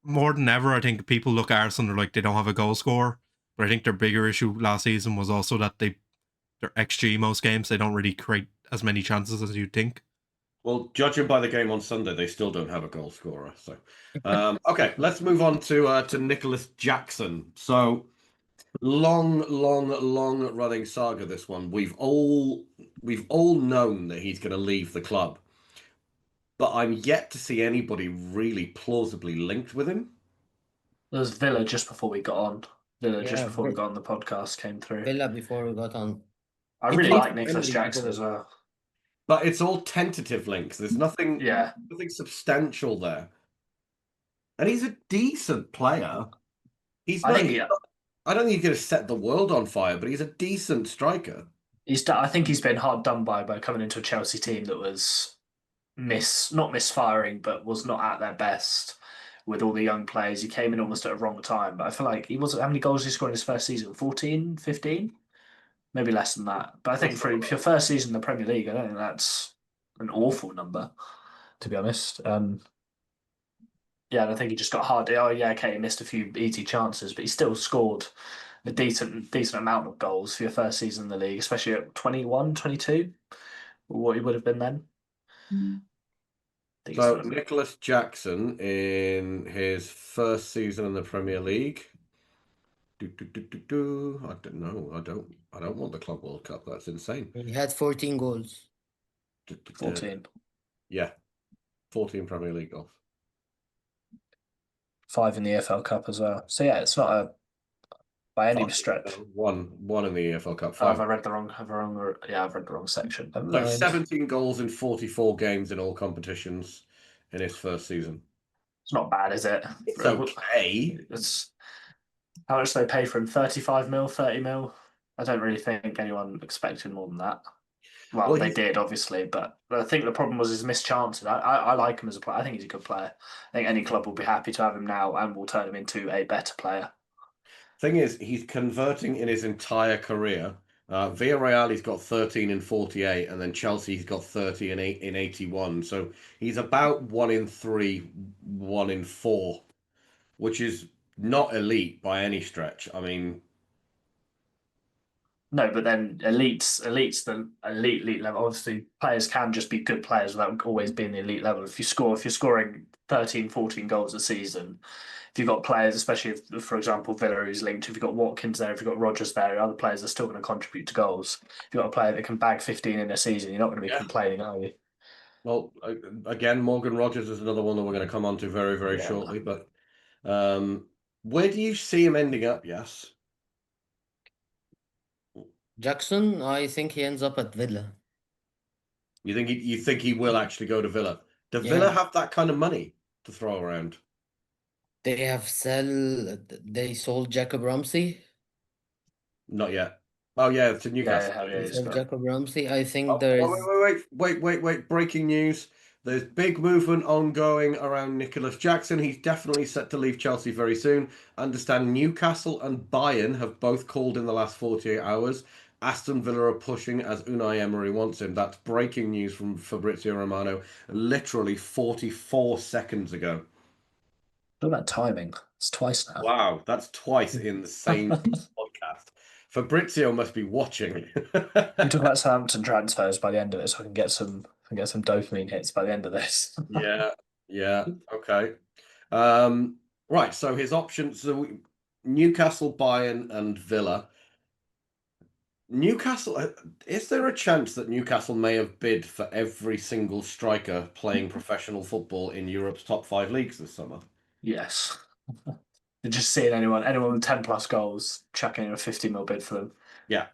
more than ever, I think people look at Arsenal, they're like, they don't have a goal scorer. But I think their bigger issue last season was also that their XG most games, they don't really create as many chances as you'd think. Well, judging by the game on Sunday, they still don't have a goal scorer. So, okay, let's move on to Nicholas Jackson. So, long running saga. This one, we've all known that he's going to leave the club, but I'm yet to see anybody really plausibly linked with him. There was Villa just before we got on. Just before we got on the podcast came through. Villa before we got on. I really like Nicholas Jackson as well. But it's all tentative links. There's nothing substantial there. And he's a decent player. I don't think he's going to set the world on fire, but he's a decent striker. I think he's been hard done by coming into a Chelsea team that was not misfiring, but was not at their best with all the young players. He came in almost at a wrong time. But I feel like how many goals did he score in his first season? 14, 15? Maybe less than that. But I think for your first season in the Premier League, I don't think that's an awful number, to be honest. And I think he just got hard. Oh, yeah, okay, he missed a few easy chances, but he still scored a decent amount of goals for your first season in the league, especially at 21, 22, what he would have been then. So Nicholas Jackson in his first season in the Premier League. I don't know. I don't want the Club World Cup. That's insane. He had 14 goals. 14. Yeah. 14 Premier League goals. 5 in the EFL Cup as well. So yeah, it's not by any stretch. One in the EFL Cup. 5. I've read the wrong section. So 17 goals in 44 games in all competitions in his first season. It's not bad, is it? It's okay. How much do they pay for him? 35 mil, 30 mil? I don't really think anyone expected more than that. Well, Well, they he's- did, obviously, but I think the problem was his missed chances. I like him as a player. I think he's a good player. I think any club will be happy to have him now and will turn him into a better player. Thing is, he's converting in his entire career. Villarreal, he's got 13 in 48, and then Chelsea, he's got 30 in 81. So he's about 1 in 3, 1 in 4, which is not elite by any stretch. I mean, No, but then elite's the elite level. Obviously, players can just be good players without always being the elite level. If you're scoring 13, 14 goals a season, if you've got players, especially if, for example, Villa who's linked, if you've got Watkins there, if you've got Rodgers there, other players are still going to contribute to goals. If you've got a player that can bag 15 in a season, you're not going to be Yeah. complaining, are you? well, again, Morgan Rogers is another one that we're going to come on to very, very Yeah. shortly. But where do you see him ending up? Yes. Jackson, I think he ends up at Villa. You think he will actually go to Villa? Do Yeah. Villa have that kind of money to throw around? They sold Jacob Ramsey. Not yet. Oh yeah, to Newcastle. Yeah, he's Sold got. Jacob Ramsey. I think Oh, there is. wait. Breaking news. There's big movement ongoing around Nicholas Jackson. He's definitely set to leave Chelsea very soon. Understand Newcastle and Bayern have both called in the last 48 hours. Aston Villa are pushing as Unai Emery wants him. That's breaking news from Fabrizio Romano literally 44 seconds ago. Look at that timing. It's twice now. Wow, that's twice in the same podcast. Fabrizio must be watching. We talk about Southampton transfers by the end of it, so I can get some dopamine hits by the end of this. Yeah, okay. Right, so his options are Newcastle, Bayern, and Villa. Newcastle, is there a chance that Newcastle may have bid for every single striker playing professional football in Europe's top 5 leagues this summer? Yes. Just seeing anyone with 10 plus goals, chucking in a 50 mil bid for them. Yeah.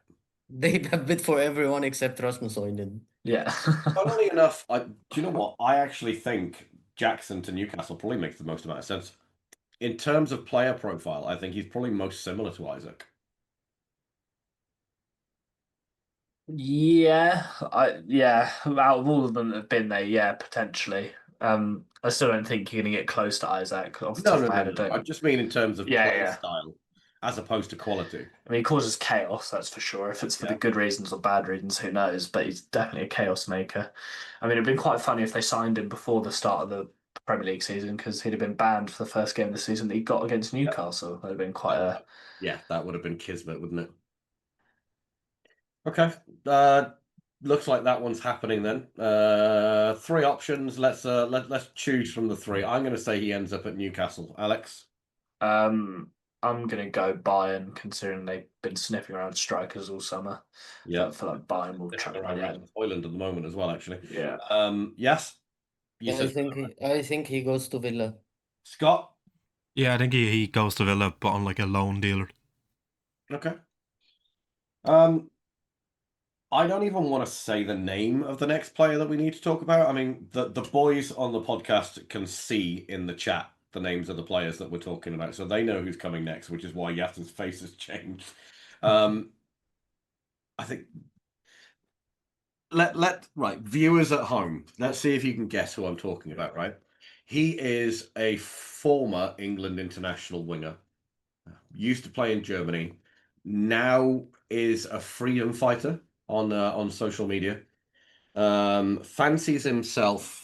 They have bid for everyone except Rasmus Højlund. Yeah. Funnily enough, do you know what? I actually think Jackson to Newcastle probably makes the most amount of sense. In terms of player profile, I think he's probably most similar to Isak. Yeah, out of all of them that have been there, yeah, potentially. I still don't think you're going to get close to Isak off the top of my head. I don't. I just mean in terms of Yeah, play yeah. style as opposed to quality. I mean, he causes chaos, that's for sure. If it's for the good reasons or bad reasons, who knows? But he's definitely a chaos maker. I mean, it'd been quite funny if they signed him before the start of the Premier League season because he'd have been banned for the first game of the season that he got against Newcastle. That'd have been quite a. Yeah, that would have been kismet, wouldn't it? Okay. Looks like that one's happening then. 3 options. Let's choose from the 3. I'm going to say he ends up at Newcastle. Alex? I'm gonna go Bayern, considering they've been sniffing around strikers all summer. Yeah. I feel like Bayern will chuck him in. Hoyland at the moment as well, actually. Yeah. Yes. I think he goes to Villa. Scott? Yeah, I think he goes to Villa, but on like a loan deal. Okay. I don't even want to say the name of the next player that we need to talk about. I mean, the boys on the podcast can see in the chat the names of the players that we're talking about, so they know who's coming next, which is why Yassin's face has changed. I think right, viewers at home, let's see if you can guess who I'm talking about, right? He is a former England international winger. Used to play in Germany. Now is a freedom fighter on social media. Fancies himself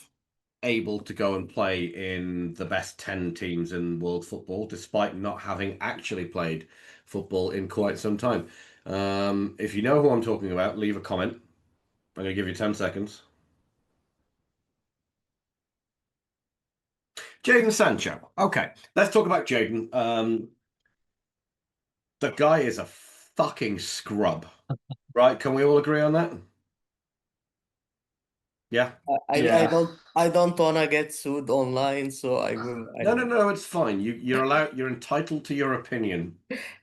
able to go and play in the best 10 teams in world football, despite not having actually played football in quite some time. If you know who I'm talking about, leave a comment. I'm going to give you 10 seconds. Jadon Sancho. Okay, let's talk about Jadon. The guy is a fucking scrub. Right? Can we all agree on that? Yeah. I don't wanna get sued online, so I will. No, it's fine. You're allowed. You're entitled to your opinion.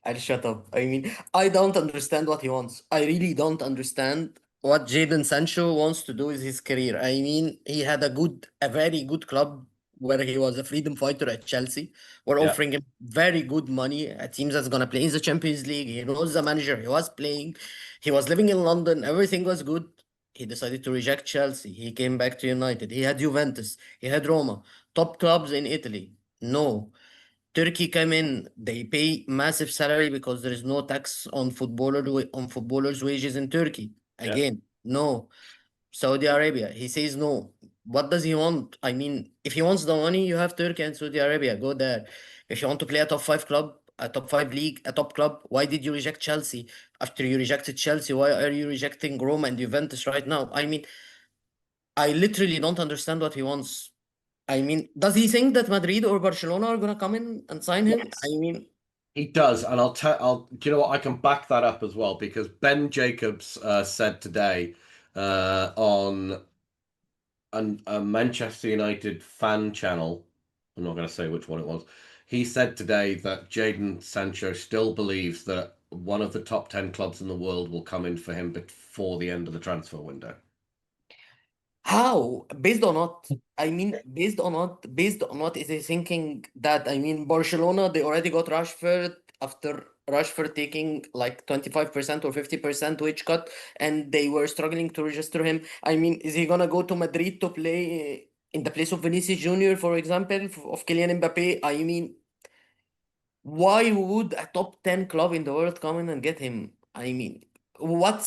I'll shut up. I mean, I don't understand what he wants. I really don't understand what Jadon Sancho wants to do with his career. I mean, he had a very good club where he was a freedom fighter at Chelsea. We're Yeah. offering him very good money, a team that's gonna play in the Champions League. He knows the manager. He was playing. He was living in London. Everything was good. He decided to reject Chelsea. He came back to United. He had Juventus. He had Roma. Top clubs in Italy. No. Turkey came in. They pay massive salary because there is no tax on footballers' wages in Turkey. Yeah. Again, no. Saudi Arabia. He says no. What does he want? I mean, if he wants the money, you have Turkey and Saudi Arabia. Go there. If you want to play a top five club, a top five league, a top club, why did you reject Chelsea? After you rejected Chelsea, why are you rejecting Roma and Juventus right now? I mean, I literally don't understand what he wants. I mean, does he think that Madrid or Barcelona are gonna come in and sign him? Yes. I mean, He does, and do you know what? I can back that up as well because Ben Jacobs said today on a Manchester United fan channel. I'm not going to say which one it was. He said today that Jadon Sancho still believes that one of the top 10 clubs in the world will come in for him before the end of the transfer window. how? Based on what? I mean, based on what? Based on what is he thinking that? I mean, Barcelona, they already got Rashford after Rashford taking like 25% or 50% wage cut, and they were struggling to register him. I mean, is he gonna go to Madrid to play in the place of Vinicius Junior, for example, of Kylian Mbappe? I mean, why would a top 10 club in the world come in and get him? I mean, what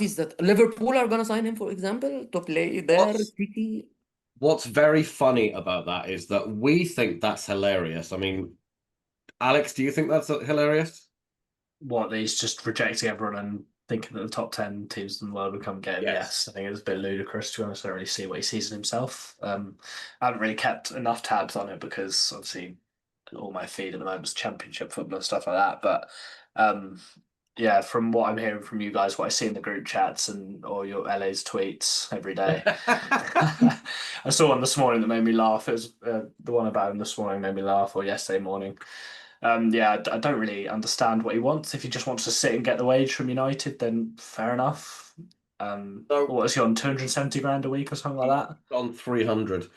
is that? Liverpool are gonna sign him, for example, to play there. City. What's very funny about that is that we think that's hilarious. I mean, Alex, do you think that's hilarious? What, he's just rejecting everyone and thinking that the top 10 teams in the world would come get him? Yes. I think it's a bit ludicrous, to be honest. I don't really see what he sees in himself. I haven't really kept enough tabs on it because obviously all my feed at the moment is championship football and stuff like that. But yeah, from what I'm hearing from you guys, what I see in the group chats and or your LA's tweets every day, I saw one this morning that made me laugh. It was the one about him this morning made me laugh, or yesterday morning. Yeah, I don't really understand what he wants. If he just wants to sit and get the wage from United, then fair enough. What is he on, 270 grand a week or something like that? On 300.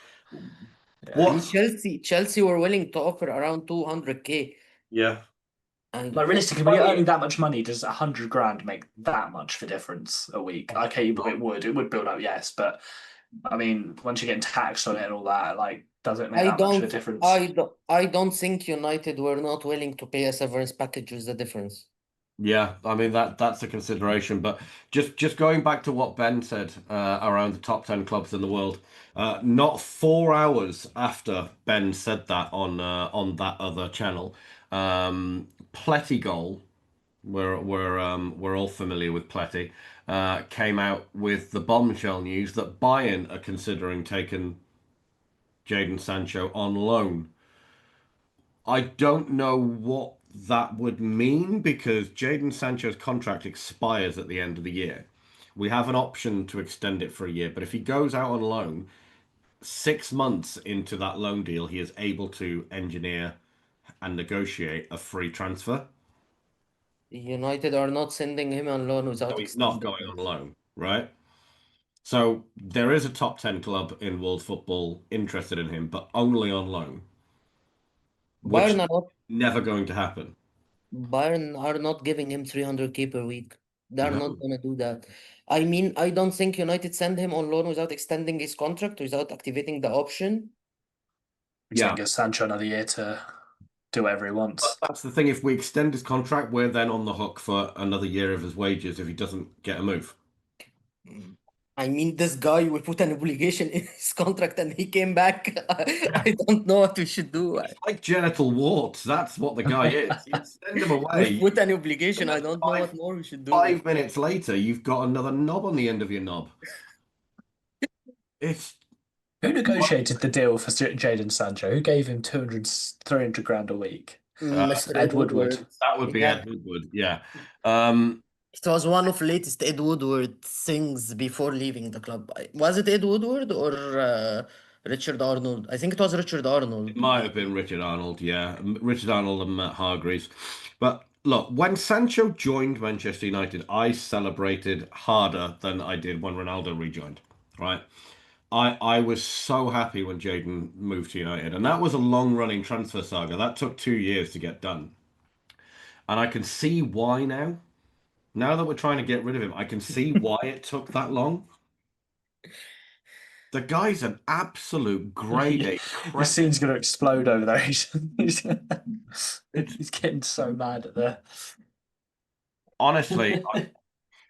I mean, Chelsea were willing to offer around 200K. Yeah. Like realistically, when you're earning that much money, does 100 grand make that much of a difference a week? Okay, it would build up, yes, but I mean, once you're getting taxed on it and all that, like, does it make that much of a difference? I don't think United were not willing to pay a severance package is the difference. Yeah, I mean that's a consideration, but just going back to what Ben said around the top 10 clubs in the world, not 4 hours after Ben said that on that other channel, Plettigol, we're all familiar with Pletty, came out with the bombshell news that Bayern are considering taking Jadon Sancho on loan. I don't know what that would mean because Jadon Sancho's contract expires at the end of the year. We have an option to extend it for a year, but if he goes out on loan, 6 months into that loan deal, he is able to engineer and negotiate a free transfer. United are not sending him on loan without. So he's not going on loan, right? So there is a top 10 club in world football interested in him, but only on loan. Which Bayern is never going to happen. Bayern are not giving him 300K per week. They're No. not gonna do that. I mean, I don't think United send him on loan without extending his contract, without activating the option. Yeah, give Sancho another year to do whatever he wants. But that's the thing. If we extend his contract, we're then on the hook for another year of his wages if he doesn't get a move. I mean, this guy will put an obligation in his contract and he came back. I don't know what we should do. It's like genital warts. That's what the guy is. You send him away. We put an obligation. I don't know what more we should do. 5 minutes later, you've got another knob on the end of your knob. Who negotiated the deal for Jadon Sancho? Who gave him 300 grand a week? Mr. Ed Woodward. That would be Ed Woodward, yeah. It was one of latest Ed Woodward things before leaving the club. Was it Ed Woodward or Richard Arnold? I think it was Richard Arnold. It might have been Richard Arnold, yeah. Richard Arnold and Matt Hargreaves. But look, when Sancho joined Manchester United, I celebrated harder than I did when Ronaldo rejoined, right? I was so happy when Jadon moved to United, and that was a long-running transfer saga. That took 2 years to get done. And I can see why now. Now that we're trying to get rid of him, I can see why it took that long. The guy's an absolute grade A The cretin. scene's going to explode over there. He's It's- he's getting so mad at the. Honestly,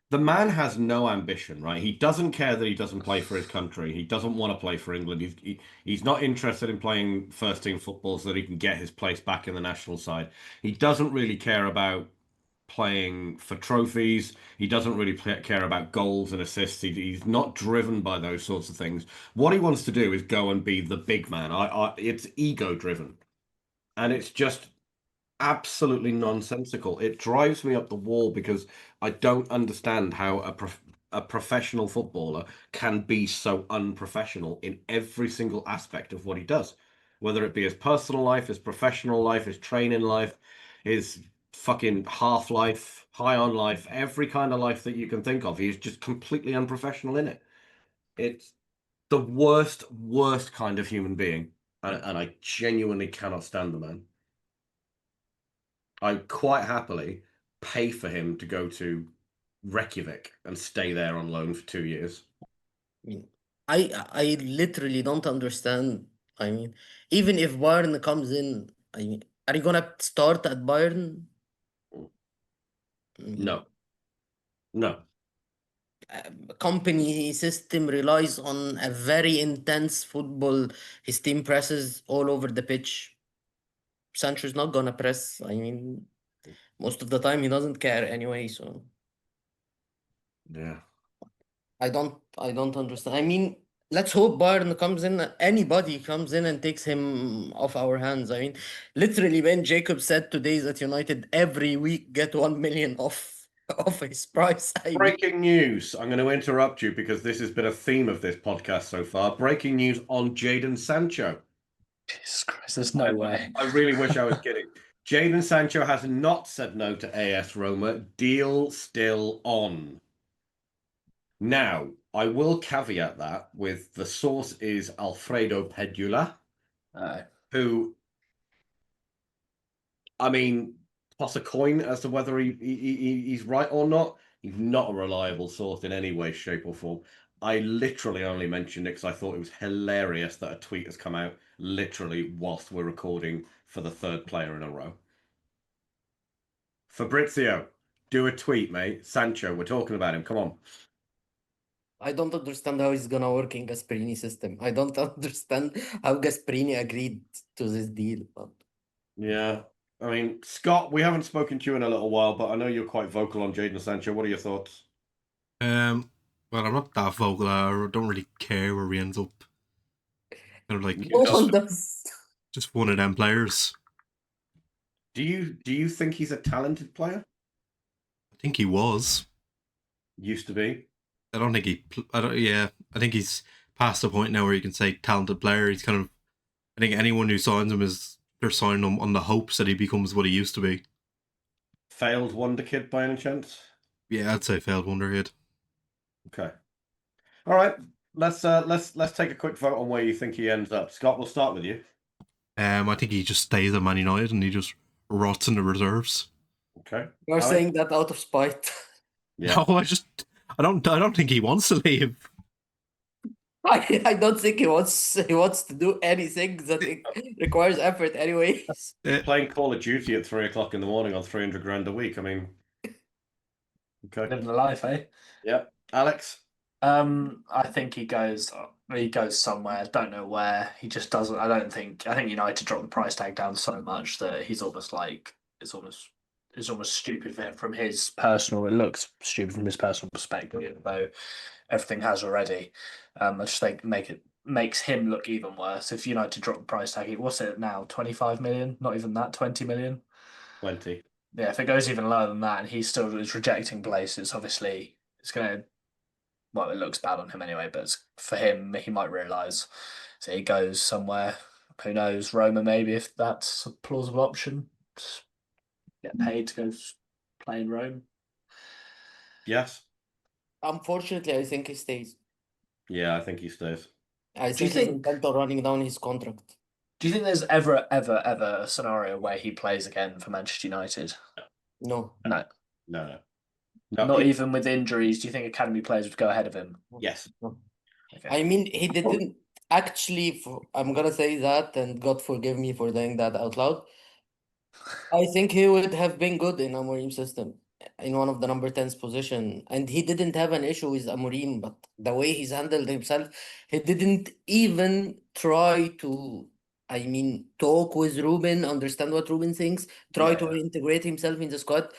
the man has no ambition, right? He doesn't care that he doesn't play for his country. He doesn't want to play for England. He's not interested in playing first team football so that he can get his place back in the national side. He doesn't really care about playing for trophies. He doesn't really care about goals and assists. He's not driven by those sorts of things. What he wants to do is go and be the big man. It's ego driven, and it's just absolutely nonsensical. It drives me up the wall because I don't understand how a professional footballer can be so unprofessional in every single aspect of what he does, whether it be his personal life, his professional life, his training life, his fucking half life, high on life, every kind of life that you can think of. He's just completely unprofessional in it. It's the worst kind of human being, and I genuinely cannot stand the man. I'd quite happily pay for him to go to Reykjavik and stay there on loan for 2 years. I mean, I literally don't understand. I mean, even if Bayern comes in, I mean, are you gonna start at Bayern? I mean, No, no. company system relies on a very intense football. His team presses all over the pitch. Sancho's not gonna press. I mean, most of the time he doesn't care anyway. So Yeah. I don't understand. I mean, let's hope Bayern comes in. Anybody comes in and takes him off our hands. I mean, literally, when Jacob said today that United every week get 1 million off his price. I mean, Breaking news. I'm going to interrupt you because this has been a theme of this podcast so far. Breaking news on Jadon Sancho. Jesus Christ, there's no way. I really wish I was kidding. Jadon Sancho has not said no to AS Roma. Deal still on. Now, I will caveat that with the source is Alfredo Pedula, who, I mean, toss a coin as to whether he's right or not. He's not a reliable source in any way, shape, or form. I literally only mentioned it because I thought it was hilarious that a tweet has come out literally whilst we're recording for the third player in a row. Fabrizio, do a tweet, mate. Sancho, we're talking about him. Come on. I don't understand how it's gonna work in Gasperini system. I don't understand how Gasperini agreed to this deal. But Yeah. I mean, Scott, we haven't spoken to you in a little while, but I know you're quite vocal on Jadon Sancho. What are your thoughts? Well, I'm not that vocal. I don't really care where he ends up. Kind of like no one does. just one of them players. Do you think he's a talented player? I think he was. Used to be. I don't think he. I don't. Yeah, I think he's past the point now where you can say talented player. He's kind of. I think anyone who signs him they're signing him on the hopes that he becomes what he used to be. Failed wonder kid by any chance? Yeah, I'd say failed wonder kid. Okay. All right. Let's take a quick vote on where you think he ends up. Scott, we'll start with you. I think he just stays at Man United and he just rots in the reserves. Okay. You're Alex? saying that out of spite. Yeah. No, I don't think he wants to leave. I don't think he wants to do anything that requires effort anyways. Playing Call of Duty at 3 o'clock in the morning on 300 grand a week. I mean, okay. Living the life, eh? Yeah. Alex? I think he goes somewhere. Don't know where. He just doesn't. I think United dropped the price tag down so much that he's almost like it's almost stupid for him from his personal. It looks stupid from his personal perspective, though everything has already. I just think makes him look even worse. If United drop the price tag, what's it now? 25 million? Not even that. 20 million. 20. Yeah, if it goes even lower than that, and he still is rejecting places, obviously it's gonna. Well, it looks bad on him anyway, but for him, he might realise. So he goes somewhere. Who knows? Roma, maybe, if that's a plausible option. Just get paid to go play in Rome. Yes. Unfortunately, I think he stays. Yeah, I think he stays. I Do you think he's think- intent on running down his contract. Do you think there's ever a scenario where he plays again for Manchester United? No. No. No. Not even with injuries. Do you think academy players would go ahead of him? Yes. No. Okay. I mean, he didn't actually. I'm gonna say that, and God forgive me for saying that out loud. I think he would have been good in Amorim's system in one of the number 10's position. And he didn't have an issue with Amorim, but the way he's handled himself, he didn't even try to, I mean, talk with Ruben, understand what Ruben thinks, try to integrate himself in the squad.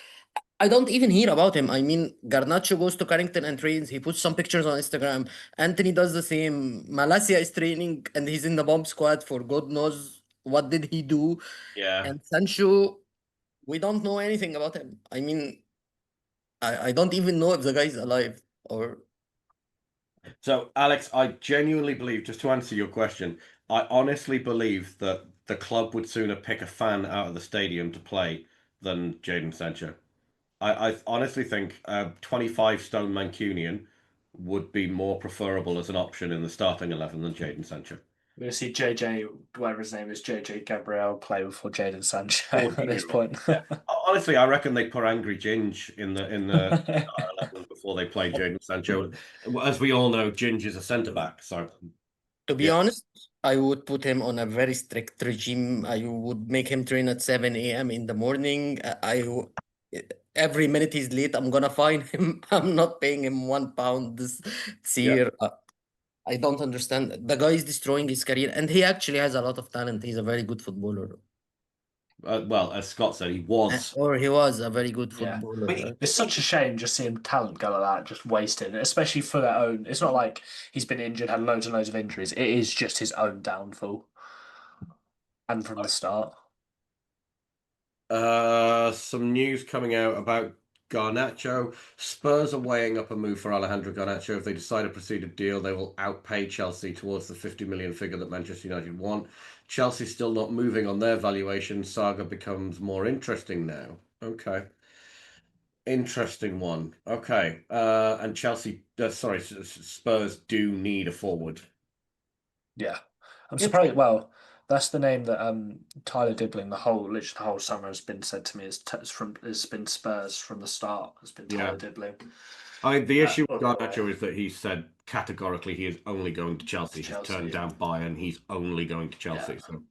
I don't even hear about him. I mean, Garnacho goes to Carrington and trains. He puts some pictures on Instagram. Anthony does the same. Malacia is training and he's in the bomb squad for God knows what did he do. Yeah. And Sancho, we don't know anything about him. I mean, I don't even know if the guy's alive or. So, Alex, I genuinely believe, just to answer your question, I honestly believe that the club would sooner pick a fan out of the stadium to play than Jadon Sancho. I honestly think a 25 stone Mancunian would be more preferable as an option in the starting 11 than Jadon Sancho. We're going to see JJ, whatever his name is, JJ Gabriel, play before Jadon Sancho at 14-year-old. this point. Yeah. Honestly, I reckon they put Angry Ginge in the 11 before they play Jadon Sancho. As we all know, Ginge is a centre back. So, To be Yeah. honest, I would put him on a very strict regime. I would make him train at 7 a.m. in the morning. Every minute he's late, I'm gonna fine him. I'm not paying him £1 this year. I don't understand. The guy is destroying his career, and he actually has a lot of talent. He's a very good footballer. well, as Scott said, he was. Or he was a very good Yeah. footballer. But right? It's such a shame just seeing talent go like that, just wasted, especially for their own. It's not like he's been injured, had loads and loads of injuries. It is just his own downfall. And from the start. Some news coming out about Garnacho. Spurs are weighing up a move for Alejandro Garnacho. If they decide to proceed a deal, they will outpay Chelsea towards the 50 million figure that Manchester United want. Chelsea's still not moving on their valuation. Saga becomes more interesting now. Okay. Interesting one. Okay. And Chelsea, Spurs do need a forward. Yeah. I'm surprised. Well, that's the name that Tyler Dibbling, literally the whole summer has been said to me has been Spurs from the start. Has been Tyler Dibbling. The issue with Garnacho is that he said categorically he is only going to Chelsea. He's turned down Bayern. He's only going to Chelsea. Yeah. So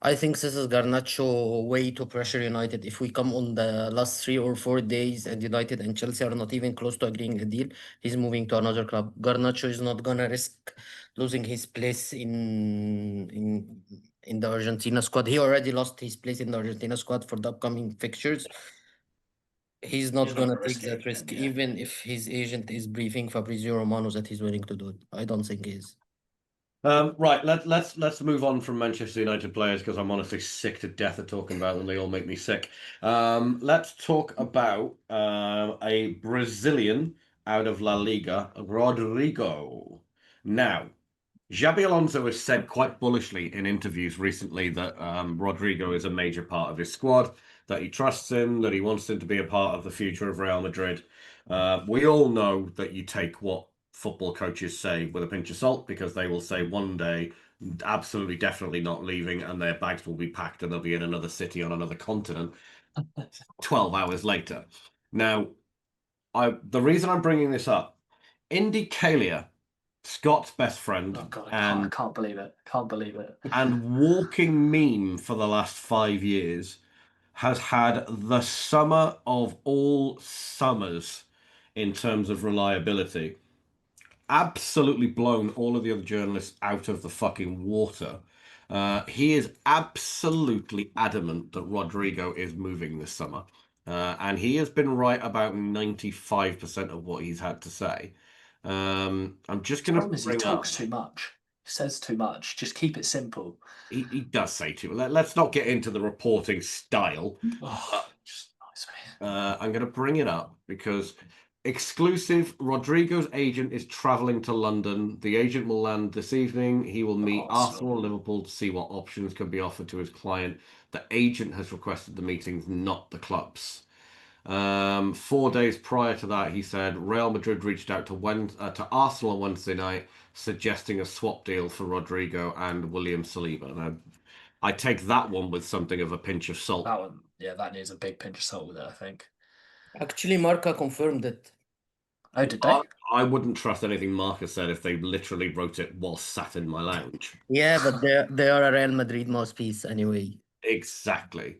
I think this is Garnacho way to pressure United. If we come on the last 3 or 4 days and United and Chelsea are not even close to agreeing a deal, he's moving to another club. Garnacho is not gonna risk losing his place in the Argentina squad. He already lost his place in the Argentina squad for the upcoming fixtures. He's not gonna take that risk, even if his agent is briefing Fabrizio Romano that he's willing to do it. I don't think he is. Right, let's move on from Manchester United players because I'm honestly sick to death of talking about them. They all make me sick. Let's talk about a Brazilian out of La Liga, Rodrygo. Now, Xabi Alonso has said quite bullishly in interviews recently that Rodrygo is a major part of his squad, that he trusts him, that he wants him to be a part of the future of Real Madrid. We all know that you take what football coaches say with a pinch of salt because they will say one day, absolutely, definitely not leaving, and their bags will be packed and they'll be in another city on another continent 12 hours later. Now, the reason I'm bringing this up, Indy Kalia, Scott's best friend, Oh God, I can't believe it. Can't believe it. and walking meme for the last 5 years, has had the summer of all summers in terms of reliability. Absolutely blown all of the other journalists out of the fucking water. He is absolutely adamant that Rodrygo is moving this summer. And he has been right about 95% of what he's had to say. I'm just going to He talks too much. He says too much. Just keep it simple. He does say too much. Let's not get into the reporting style. Just annoys me. I'm going to bring it up because exclusive, Rodrygo's agent is travelling to London. The agent will land this evening. He will meet Arsenal and Liverpool to see what options can be offered to his client. The agent has requested the meetings, not the clubs. 4 days prior to that, he said Real Madrid reached out to Arsenal on Wednesday night, suggesting a swap deal for Rodrygo and William Saliba. Now, I take that one with something of a pinch of salt. That one, yeah, that needs a big pinch of salt with it, I think. Actually, Marca confirmed it. Oh, did they? I wouldn't trust anything Marcus said if they literally wrote it while sat in my lounge. Yeah, but they are a Real Madrid mouthpiece anyway. Exactly.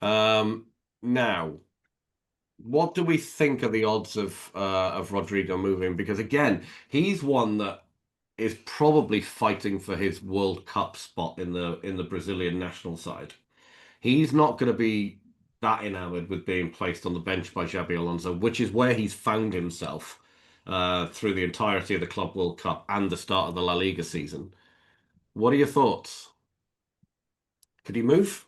Now, what do we think of the odds of Rodrygo moving? Because again, he's one that is probably fighting for his World Cup spot in the Brazilian national side. He's not going to be that enamored with being placed on the bench by Xabi Alonso, which is where he's found himself through the entirety of the Club World Cup and the start of the La Liga season. What are your thoughts? Could he move?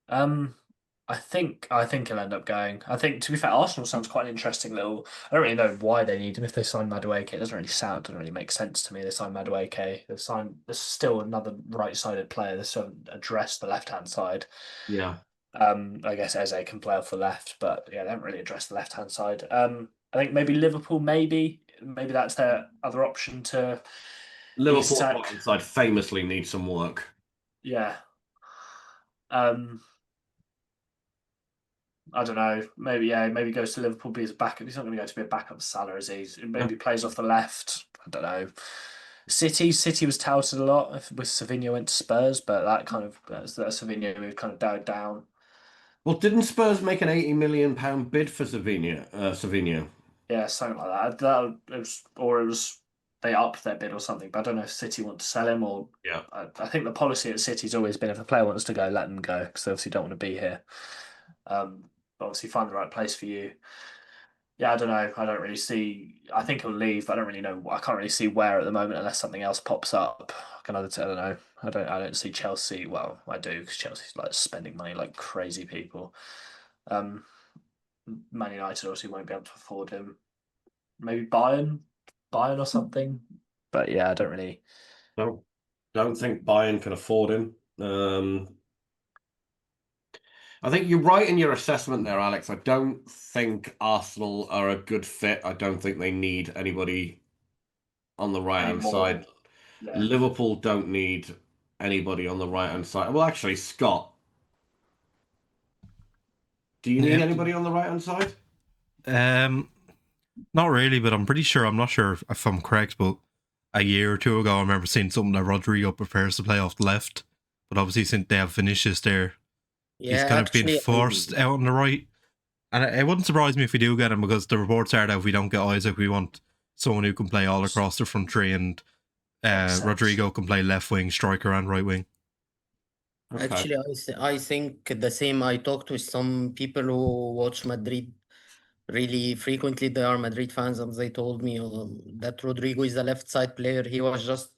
I think he'll end up going. I think, to be fair, Arsenal sounds quite an interesting little. I don't really know why they need him if they sign Madueke. It doesn't really make sense to me. They signed Madueke. There's still another right-sided player. They still haven't addressed the left-hand side. Yeah. I guess Eze can play off the left, but yeah, they haven't really addressed the left-hand side. I think maybe Liverpool, maybe that's their other option to Liverpool Isak. right-hand side famously needs some work. Yeah. I don't know. Maybe goes to Liverpool, be his backup. He's not going to go to be a backup Salah, is he? Maybe plays off the left. I don't know. City was touted a lot with Savinho went to Spurs, but that Savinho move kind of died down. Well, didn't Spurs make an £80 million bid for Savinho? Yeah, something like that. They upped their bid or something, but I don't know if City want to sell him or. Yeah. I think the policy at City's always been if a player wants to go, let them go because they obviously don't want to be here. Obviously find the right place for you. Yeah, I don't know. I don't really see. I think he'll leave, but I don't really know. I can't really see where at the moment unless something else pops up. I don't know. I don't see Chelsea. Well, I do because Chelsea's like spending money like crazy people. Man United obviously won't be able to afford him. Maybe Bayern or something. But yeah, I don't really. Don't think Bayern can afford him. I think you're right in your assessment there, Alex. I don't think Arsenal are a good fit. I don't think they need anybody on the right-hand side. Yeah. Liverpool don't need anybody on the right-hand side. Well, actually, Scott, do you need anybody on the right-hand side? Not really, but I'm pretty sure. I'm not sure if I'm correct, but a year or two ago, I remember seeing something that Rodrygo prefers to play off the left. But obviously, since they have Vinicius there, he's kind of been forced out on the right. And it wouldn't surprise me if we do get him, because the reports are that if we don't get Isak, we want someone who can play all across the front three, and Rodrygo can play left wing, striker, and right wing. Okay. Actually, I think the same. I talked with some people who watch Madrid really frequently. They are Madrid fans, and they told me that Rodrygo is a left side player. He was just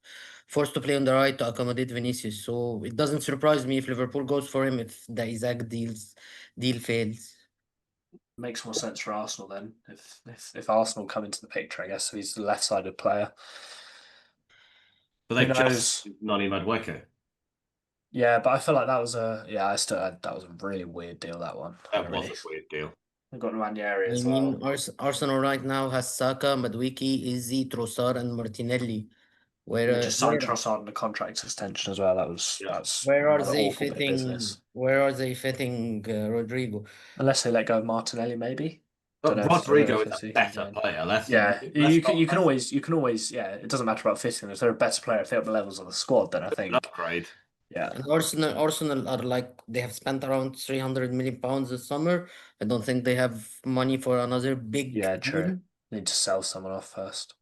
forced to play on the right to accommodate Vinicius. So it doesn't surprise me if Liverpool goes for him if the Isak deal fails. Makes more sense for Arsenal then. If Arsenal come into the picture, I guess he's the left-sided player. But they've just Nani Madueke. Yeah, but I feel like that was that was a really weird deal, that one. That was a weird deal. They've got Ranieri as I well. mean, Arsenal right now has Saka, Madueke, Izzy, Trossard, and Martinelli. They just signed Trossard on a contract extension as well. That's where are they awful bit of fitting? business. Where are they fitting Rodrygo? Unless they let go of Martinelli, maybe. But Rodrygo is a better player. You can always it doesn't matter about fitting. If they're a better player, if they have the levels of the squad, then I think upgrade. Yeah, and Arsenal are like, they have spent around £300 million this summer. I don't think they have money for another big true. deal. Need to sell someone off first.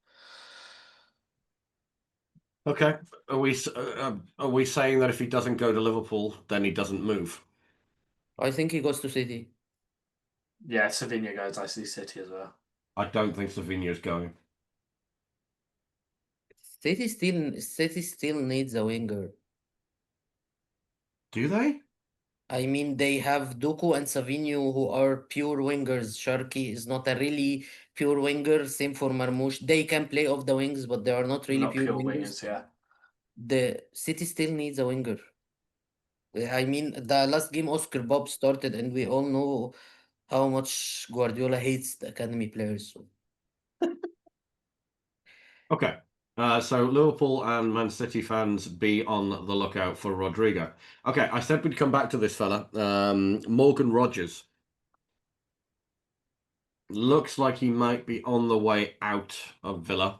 Okay, are we saying that if he doesn't go to Liverpool, then he doesn't move? I think he goes to City. Yeah, Savinho goes. I see City as well. I don't think Savinho's going. City still needs a winger. Do they? I mean, they have Doku and Savinho, who are pure wingers. Sharky is not a really pure winger. Same for Marmoush. They can play off the wings, but they are not really pure wingers. Yeah. The City still needs a winger. I mean, the last game Oscar Bob started, and we all know how much Guardiola hates the academy players. So. Okay. So Liverpool and Man City fans, be on the lookout for Rodrygo. Okay, I said we'd come back to this fella. Morgan Rogers. Looks like he might be on the way out of Villa.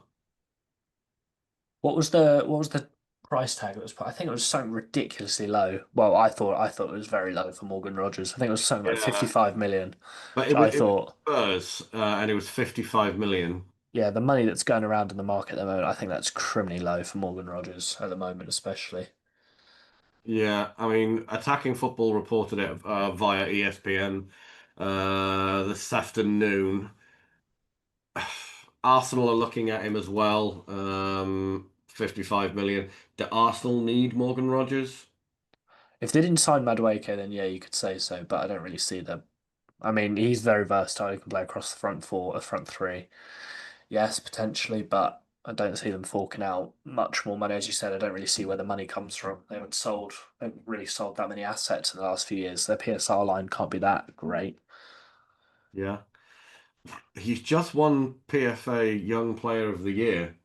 What was the price tag? I think it was something ridiculously low. Well, I thought it was very low for Morgan Rogers. I think it was something like Yeah, 55 million, but which I it was thought, Spurs, and it was 55 million. yeah, the money that's going around in the market at the moment, I think that's criminally low for Morgan Rogers at the moment, especially. Yeah, I mean, Attacking Football reported it via ESPN this afternoon. Arsenal are looking at him as well. 55 million. Do Arsenal need Morgan Rogers? If they didn't sign Madueke, then yeah, you could say so, but I don't really see them. I mean, he's very versatile. He can play across the front four, a front three. Yes, potentially, but I don't see them forking out much more money. As you said, I don't really see where the money comes from. They haven't really sold that many assets in the last few years. Their PSR line can't be that great. Yeah. He's just won PFA Young Player of the Year.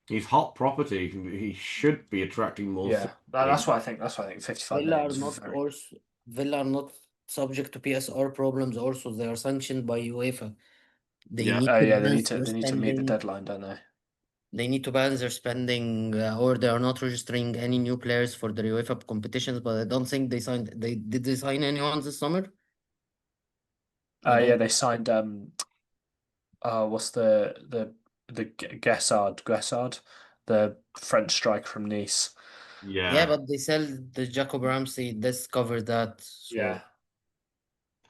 He's hot property. He should be attracting more. Yeah, that's what I think. That's why I think 55 Villa million are is not very. also Villa are not subject to PSR problems. Also, they are sanctioned by UEFA. They Yeah. need Oh to yeah, balance their they need to meet the spending. deadline, don't they? They need to balance their spending, or they are not registering any new players for the UEFA competitions. But I don't think they signed. They sign anyone this summer? I Yeah, don't. they signed what's the Guessard, the French striker from Nice. Yeah, Yeah. but they sell the Jacob Ramsey. This cover that. Yeah, So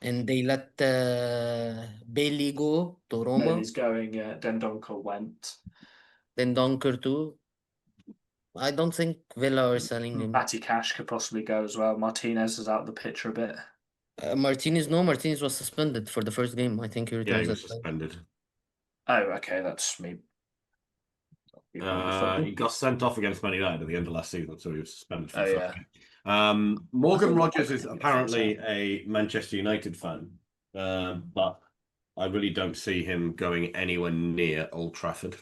and they let Bailey go to Roma. Bailey's going. Yeah, Dendoncker went. Then Donker too. I don't think Villa are selling him. Matty Cash could possibly go as well. Martinez is out of the picture a bit. Martinez, no, Martinez was suspended for the first game. I think he Yeah, returns he was at five. suspended. Oh, okay, that's me. He got sent off against Man United at the end of last season, so he was suspended for Oh the first yeah, game. Morgan Rogers is apparently a Manchester United fan, but I really don't see him going anywhere near Old Trafford.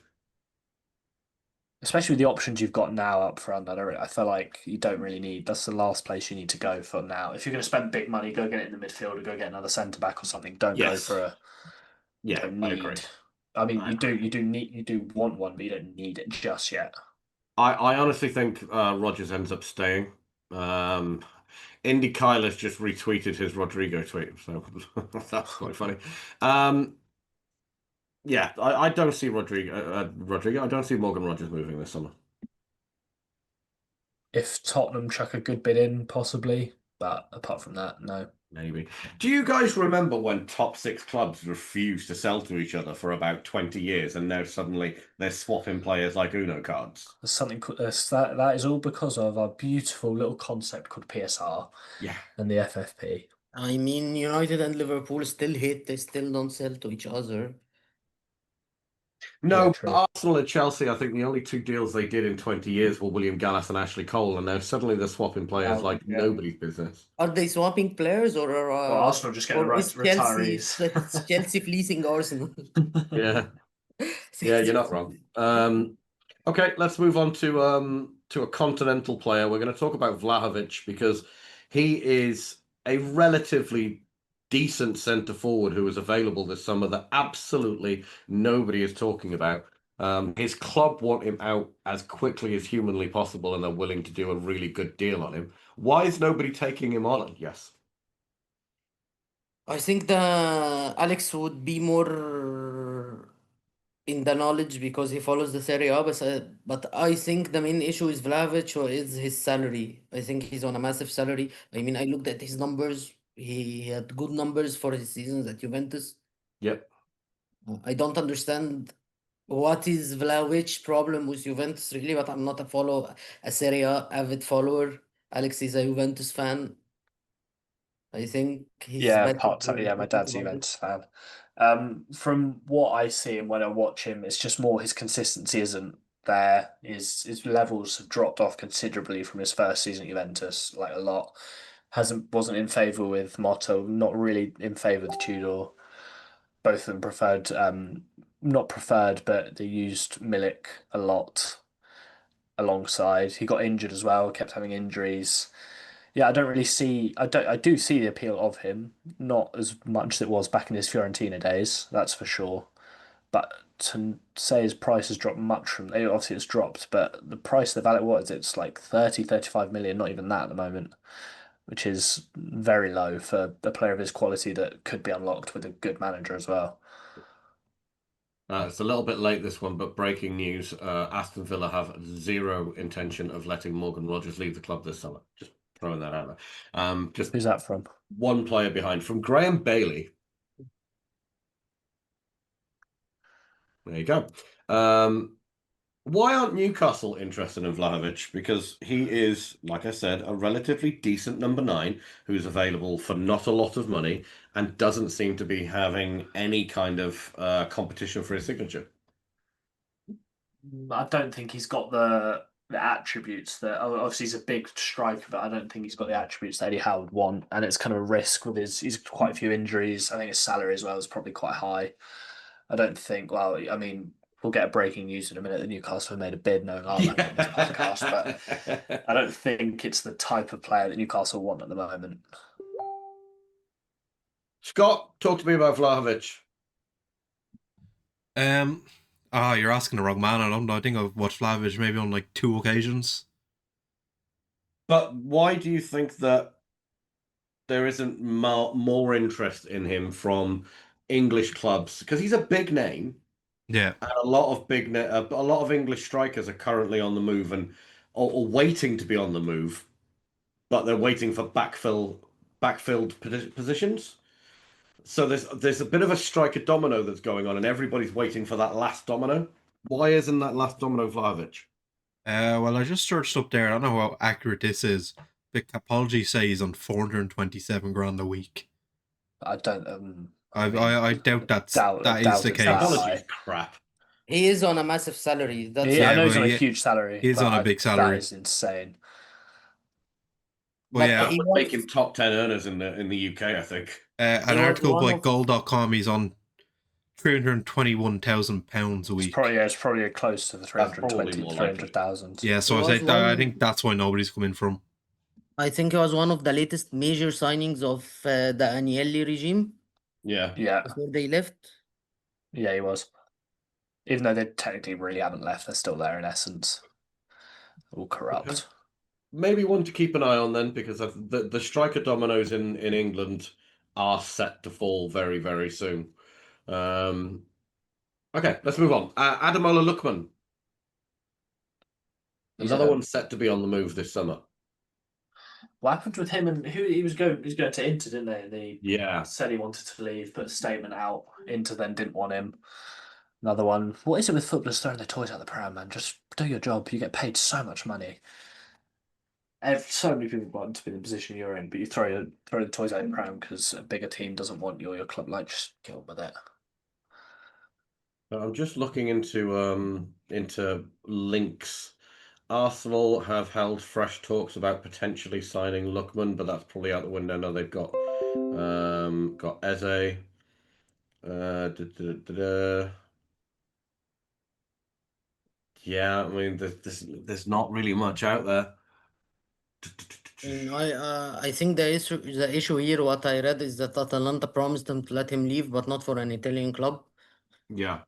especially with the options you've got now up front. I feel like you don't really need. That's the last place you need to go for now. If you're going to spend big money, go get it in the midfield or go get another centre back or something. Don't go Yes. for a. You Yeah, don't I agree. need. I mean, I you do want one, but you don't need it just yet. I honestly think Rogers ends up staying. Indy Kyler's just retweeted his Rodrygo tweet, so that's quite funny. Yeah, I don't see Rodrygo. I don't see Morgan Rogers moving this summer. If Tottenham chuck a good bid in, possibly, but apart from that, no. Maybe. Do you guys remember when top six clubs refused to sell to each other for about 20 years and now suddenly they're swapping players like Uno cards? There's something that is all because of our beautiful little concept called PSR Yeah. and the FFP. I mean, United and Liverpool still hate. They still don't sell to each other. No, Yeah, but true. Arsenal and Chelsea, I think the only two deals they did in 20 years were William Gallas and Ashley Cole, and now suddenly they're swapping players Oh, like yeah. nobody's business. Are they swapping players or Well, Arsenal just get the or right is Chelsea retirees. is Chelsea fleecing Arsenal? Yeah. Yeah, you're not wrong. Okay, let's move on to a continental player. We're going to talk about Vlahovic because he is a relatively decent centre forward who was available this summer that absolutely nobody is talking about. His club want him out as quickly as humanly possible, and they're willing to do a really good deal on him. Why is nobody taking him on? Yes. I think the Alex would be more in the knowledge because he follows the Serie A, but I think the main issue is Vlahovic or is his salary. I think he's on a massive salary. I mean, I looked at his numbers. He had good numbers for his seasons at Juventus. Yep. I don't understand what is Vlahovic's problem with Juventus really, but I'm not a Serie A avid follower. Alex is a Juventus fan. I think he's Yeah, better part than yeah, my dad's a Juventus fan. From what I see and when I watch him, it's just more his consistency isn't there. His levels have dropped off considerably from his first season at Juventus, like a lot. Wasn't in favour with Motto, not really in favour with Tudor. Both of them preferred not preferred, but they used Milik a lot alongside. He got injured as well, kept having injuries. Yeah, I don't really see. I do see the appeal of him, not as much as it was back in his Fiorentina days. That's for sure. But to say his price has dropped much from, obviously it's dropped, but the price, the value, what is it? It's like 30, 35 million, not even that at the moment, which is very low for a player of his quality that could be unlocked with a good manager as well. It's a little bit late, this one, but breaking news. Aston Villa have zero intention of letting Morgan Rogers leave the club this summer. Just throwing that out there. Just Who's that from? one player behind. From Graham Bailey. There you go. Why aren't Newcastle interested in Vlahovic? Because he is, like I said, a relatively decent number 9 who's available for not a lot of money and doesn't seem to be having any kind of competition for his signature. I don't think he's got the attributes that obviously he's a big striker, but I don't think he's got the attributes that Eddie Howe would want, and it's kind of a risk with he's quite a few injuries. I think his salary as well is probably quite high. I don't think. Well, I mean, we'll get a breaking news in a minute that Newcastle have made a bid, knowing our luck on this podcast, but I don't think it's the type of player that Newcastle want at the moment. Scott, talk to me about Vlahovic. You're asking the wrong man. I don't know. I think I've watched Vlahovic maybe on like 2 occasions. But why do you think that there isn't more interest in him from English clubs? Because he's a big name. Yeah. And a lot of English strikers are currently on the move and or waiting to be on the move, but they're waiting for backfilled positions. So there's a bit of a striker domino that's going on, and everybody's waiting for that last domino. Why isn't that last domino Vlahovic? Well, I just searched up there. I don't know how accurate this is. But Capology say he's on 427 grand a week. I don't. I doubt that is the case. Capology's crap. He is on a massive salary. That's I know but he's on a huge salary. He's on a big salary. That is insane. Well, yeah, That would make him top 10 earners in the UK, I think. An article by Goal.com, he's on £321,000 a week. It's probably close to the 300,000. Yeah, so I think that's why nobody's coming from. I think he was one of the latest major signings of the Agnelli regime. Yeah. Before they left. Yeah, he was. Even though they technically really haven't left, they're still there in essence. All corrupt. Okay. Maybe one to keep an eye on then, because the striker dominoes in England are set to fall very, very soon. Okay, let's move on. Ademola Lookman. Another one set to be on the move this summer. What happened with him and who he was going to Inter, didn't they? And he said he wanted to leave, put a statement out. Inter then didn't want him. Another one. What is it with footballers throwing their toys out the pram, man? Just do your job. You get paid so much money. So many people want to be in the position you're in, but you throw the toys out the pram because a bigger team doesn't want you or your club. Like, just get on with it. I'm just looking into links. Arsenal have held fresh talks about potentially signing Lookman, but that's probably out the window now. They've got Eze. Yeah, I mean, there's not really much out there. I think the issue here, what I read, is that Atalanta promised him to let him leave, but not for an Italian club. Yeah.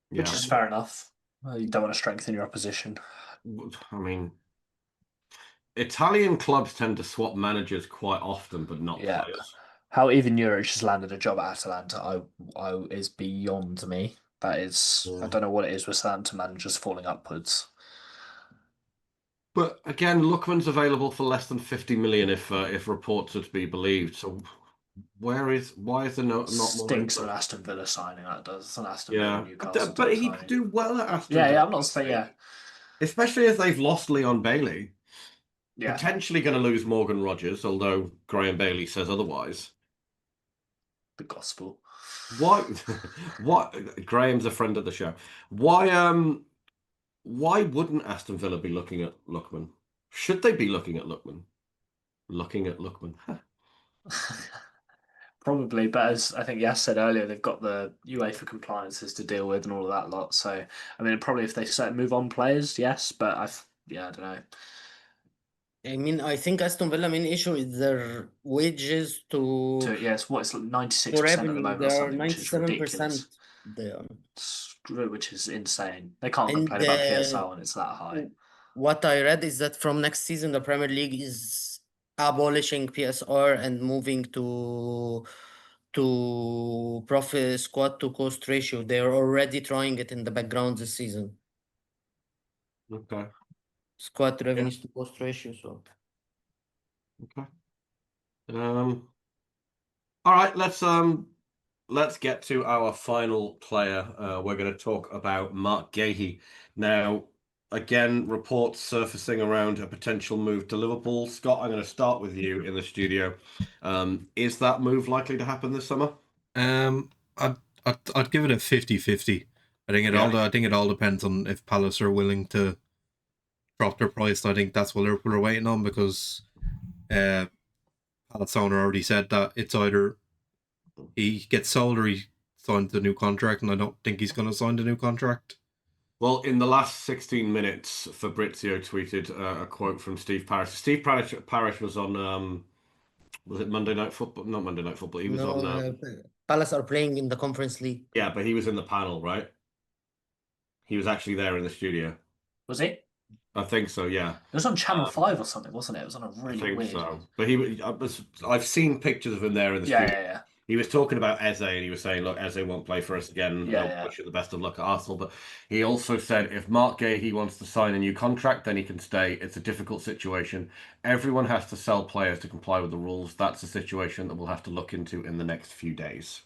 Which is fair enough. You don't want to strengthen your opposition. I mean, Italian clubs tend to swap managers quite often, but not players. How even Juric has landed a job at Atalanta, is beyond me. That is, I don't know what it is with Southampton managers falling upwards. But again, Lookman's available for less than 50 million if reports are to be believed. So why is there not more? Stinks of Aston Villa signing that does. It's an Aston Villa Newcastle. But he could do well at Aston Villa. Yeah, I'm not saying Especially if they've lost Leon Bailey. Yeah. Potentially going to lose Morgan Rogers, although Graham Bailey says otherwise. The gospel. What Graham's a friend of the show. Why wouldn't Aston Villa be looking at Lookman? Should they be looking at Lookman? Probably, but as I think Yas said earlier, they've got the UEFA compliances to deal with and all of that lot. So, I mean, probably if they move on players, yes, but I don't know. I mean, I think Aston Villa main issue is their wages So yeah, it's like to 96% at the revenue. moment They or are something, which is 97%. ridiculous. They are. Which is insane. They can't And complain about PSL when it's that high. what I read is that from next season, the Premier League is abolishing PSR and moving to profit squad to cost ratio. They're already trying it in the background this season. Okay. Squad revenues to cost ratio. So Okay. All right. Let's get to our final player. We're going to talk about Mark Gahey. Now, again, reports surfacing around a potential move to Liverpool. Scott, I'm going to start with you in the studio. Is that move likely to happen this summer? I'd give it a 50-50. I think it all depends on if Palace are willing to drop their price. I think that's what Liverpool are waiting on, because Palace owner already said that it's either he gets sold or he signs the new contract, and I don't think he's going to sign the new contract. Well, in the last 16 minutes, Fabrizio tweeted a quote from Steve Parish. Steve Parish was on, was it Monday Night Football? Not Monday Night Football. He was no, on, Palace are playing in the Conference League. yeah, but he was in the panel, right? He was actually there in the studio. Was it? I think so, yeah. It was on Channel 5 or something, wasn't it? It was on a I really think weird. so. But I've seen pictures of him there in the studio. Yeah. He was talking about Eze, and he was saying, look, Eze won't play for us again. Yeah. Wish you the best of luck at Arsenal. But he also said if Mark Gahey wants to sign a new contract, then he can stay. It's a difficult situation. Everyone has to sell players to comply with the rules. That's a situation that we'll have to look into in the next few days.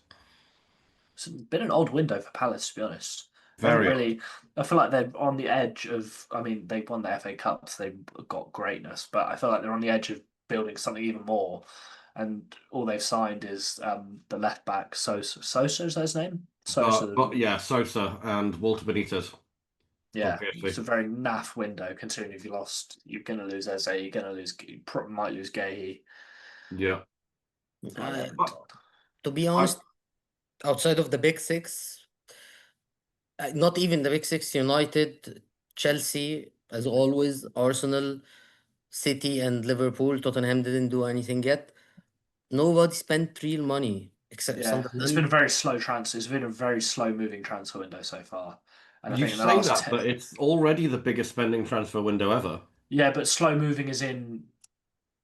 It's been an odd window for Palace, to be honest. Very really. I feel like they're on the edge of. I mean, they won the FA Cup, so they've got greatness, but I feel like they're on the edge of building something even more. And all they've signed is the left back Sosa. Sosa is that his name? Sosa. But yeah, Sosa and Walter Benitez. Yeah, obviously. it's a very naff window. Considering if you lost, you're going to lose Eze. You're going to lose. You might lose Gahey. Yeah. To be honest, outside of the big six, not even the big six, United, Chelsea, as always, Arsenal, City, and Liverpool. Tottenham didn't do anything yet. Nobody spent real money except Yeah, Sunderland. it's been a very slow transfer. It's been a very slow moving transfer window so far. And I You think in the say last that, but it's already the biggest spending transfer window ever. yeah, but slow moving is in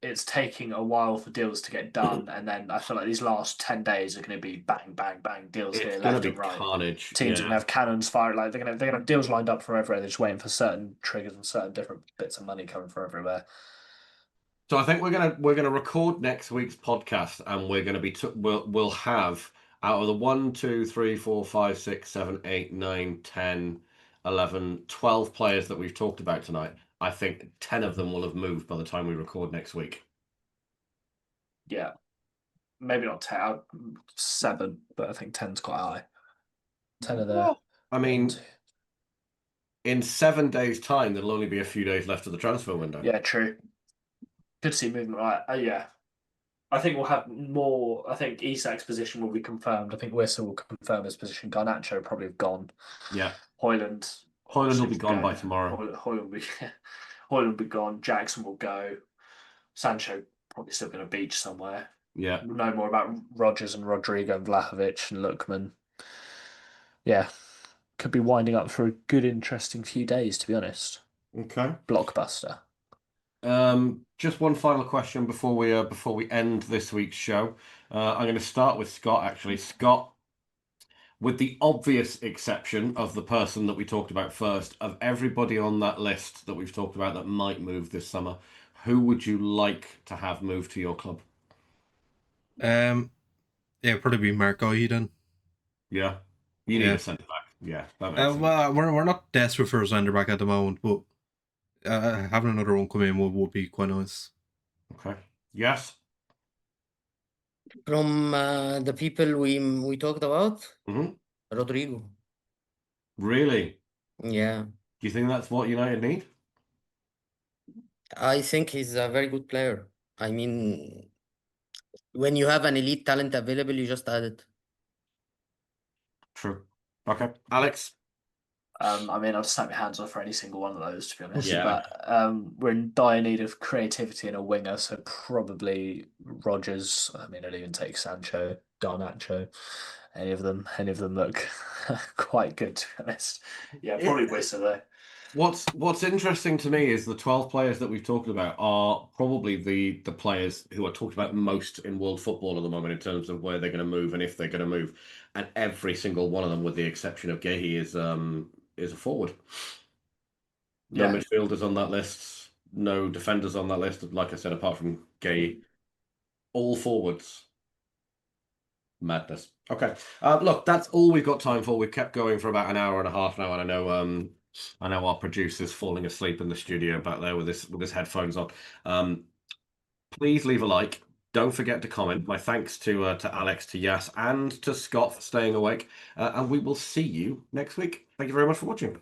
it's taking a while for deals to get done, and then I feel like these last 10 days are going to be bang, bang, bang deals It's here, going to left be and right. carnage. Teams are going to have cannons fire like they're going to have deals lined up forever. They're just waiting for certain triggers and certain different bits of money coming from everywhere. So I think we're gonna record next week's podcast, and we're gonna be we'll have out of the 1, 2, 3, 4, 5, 6, 7, 8, 9, 10, 11, 12 players that we've talked about tonight. I think 10 of them will have moved by the time we record next week. Yeah, maybe not 10, 7, but I think 10's quite high. 10 of the. Well, I mean, in 7 days' time, there'll only be a few days left of the transfer window. Yeah, true. Good to see movement. Right. Yeah. I think we'll have more. I think Isak's position will be confirmed. I think Whistle will confirm his position. Garnacho will probably have gone. Yeah. Hoyland will be gone by tomorrow. Hoyland will be gone. Jackson will go. Sancho probably still going to beach somewhere. Yeah. We'll know more about Rodgers and Rodrygo and Vlahovic and Lookman. Yeah. Could be winding up for a good, interesting few days, to be honest. Okay. Blockbuster. Just one final question before we end this week's show. I'm going to start with Scott. Actually, Scott, with the obvious exception of the person that we talked about first, of everybody on that list that we've talked about that might move this summer, who would you like to have move to your club? Yeah, probably be Mark Gahey then. Yeah, you need a centre back. Yeah, that makes sense. Well, we're not desperate for a centre back at the moment, but having another one come in would be quite nice. Okay. Yes. From the people we talked about, Mm-hmm. Rodrygo. Really? Yeah. Do you think that's what United need? I think he's a very good player. I mean, when you have an elite talent available, you just add it. True. Okay. Alex? I mean, I'll snap your hands off for any single one of those, to be honest. Yeah. But we're in dire need of creativity in a winger, so probably Rodgers. I mean, I'd even take Sancho, Garnacho, any of them. Any of them look quite good, to be honest. Yeah, probably Wissa though. What's interesting to me is the 12 players that we've talked about are probably the players who are talked about most in world football at the moment in terms of where they're going to move and if they're going to move. And every single one of them, with the exception of Gahey, is a forward. No Yeah. midfielders on that list, no defenders on that list. Like I said, apart from Gahey, all forwards. Madness. Okay. Look, that's all we've got time for. We've kept going for about an hour and a half now, and I know our producer's falling asleep in the studio back there with his headphones on. Please leave a like. Don't forget to comment. My thanks to Alex, to Yas, and to Scott for staying awake. And we will see you next week. Thank you very much for watching.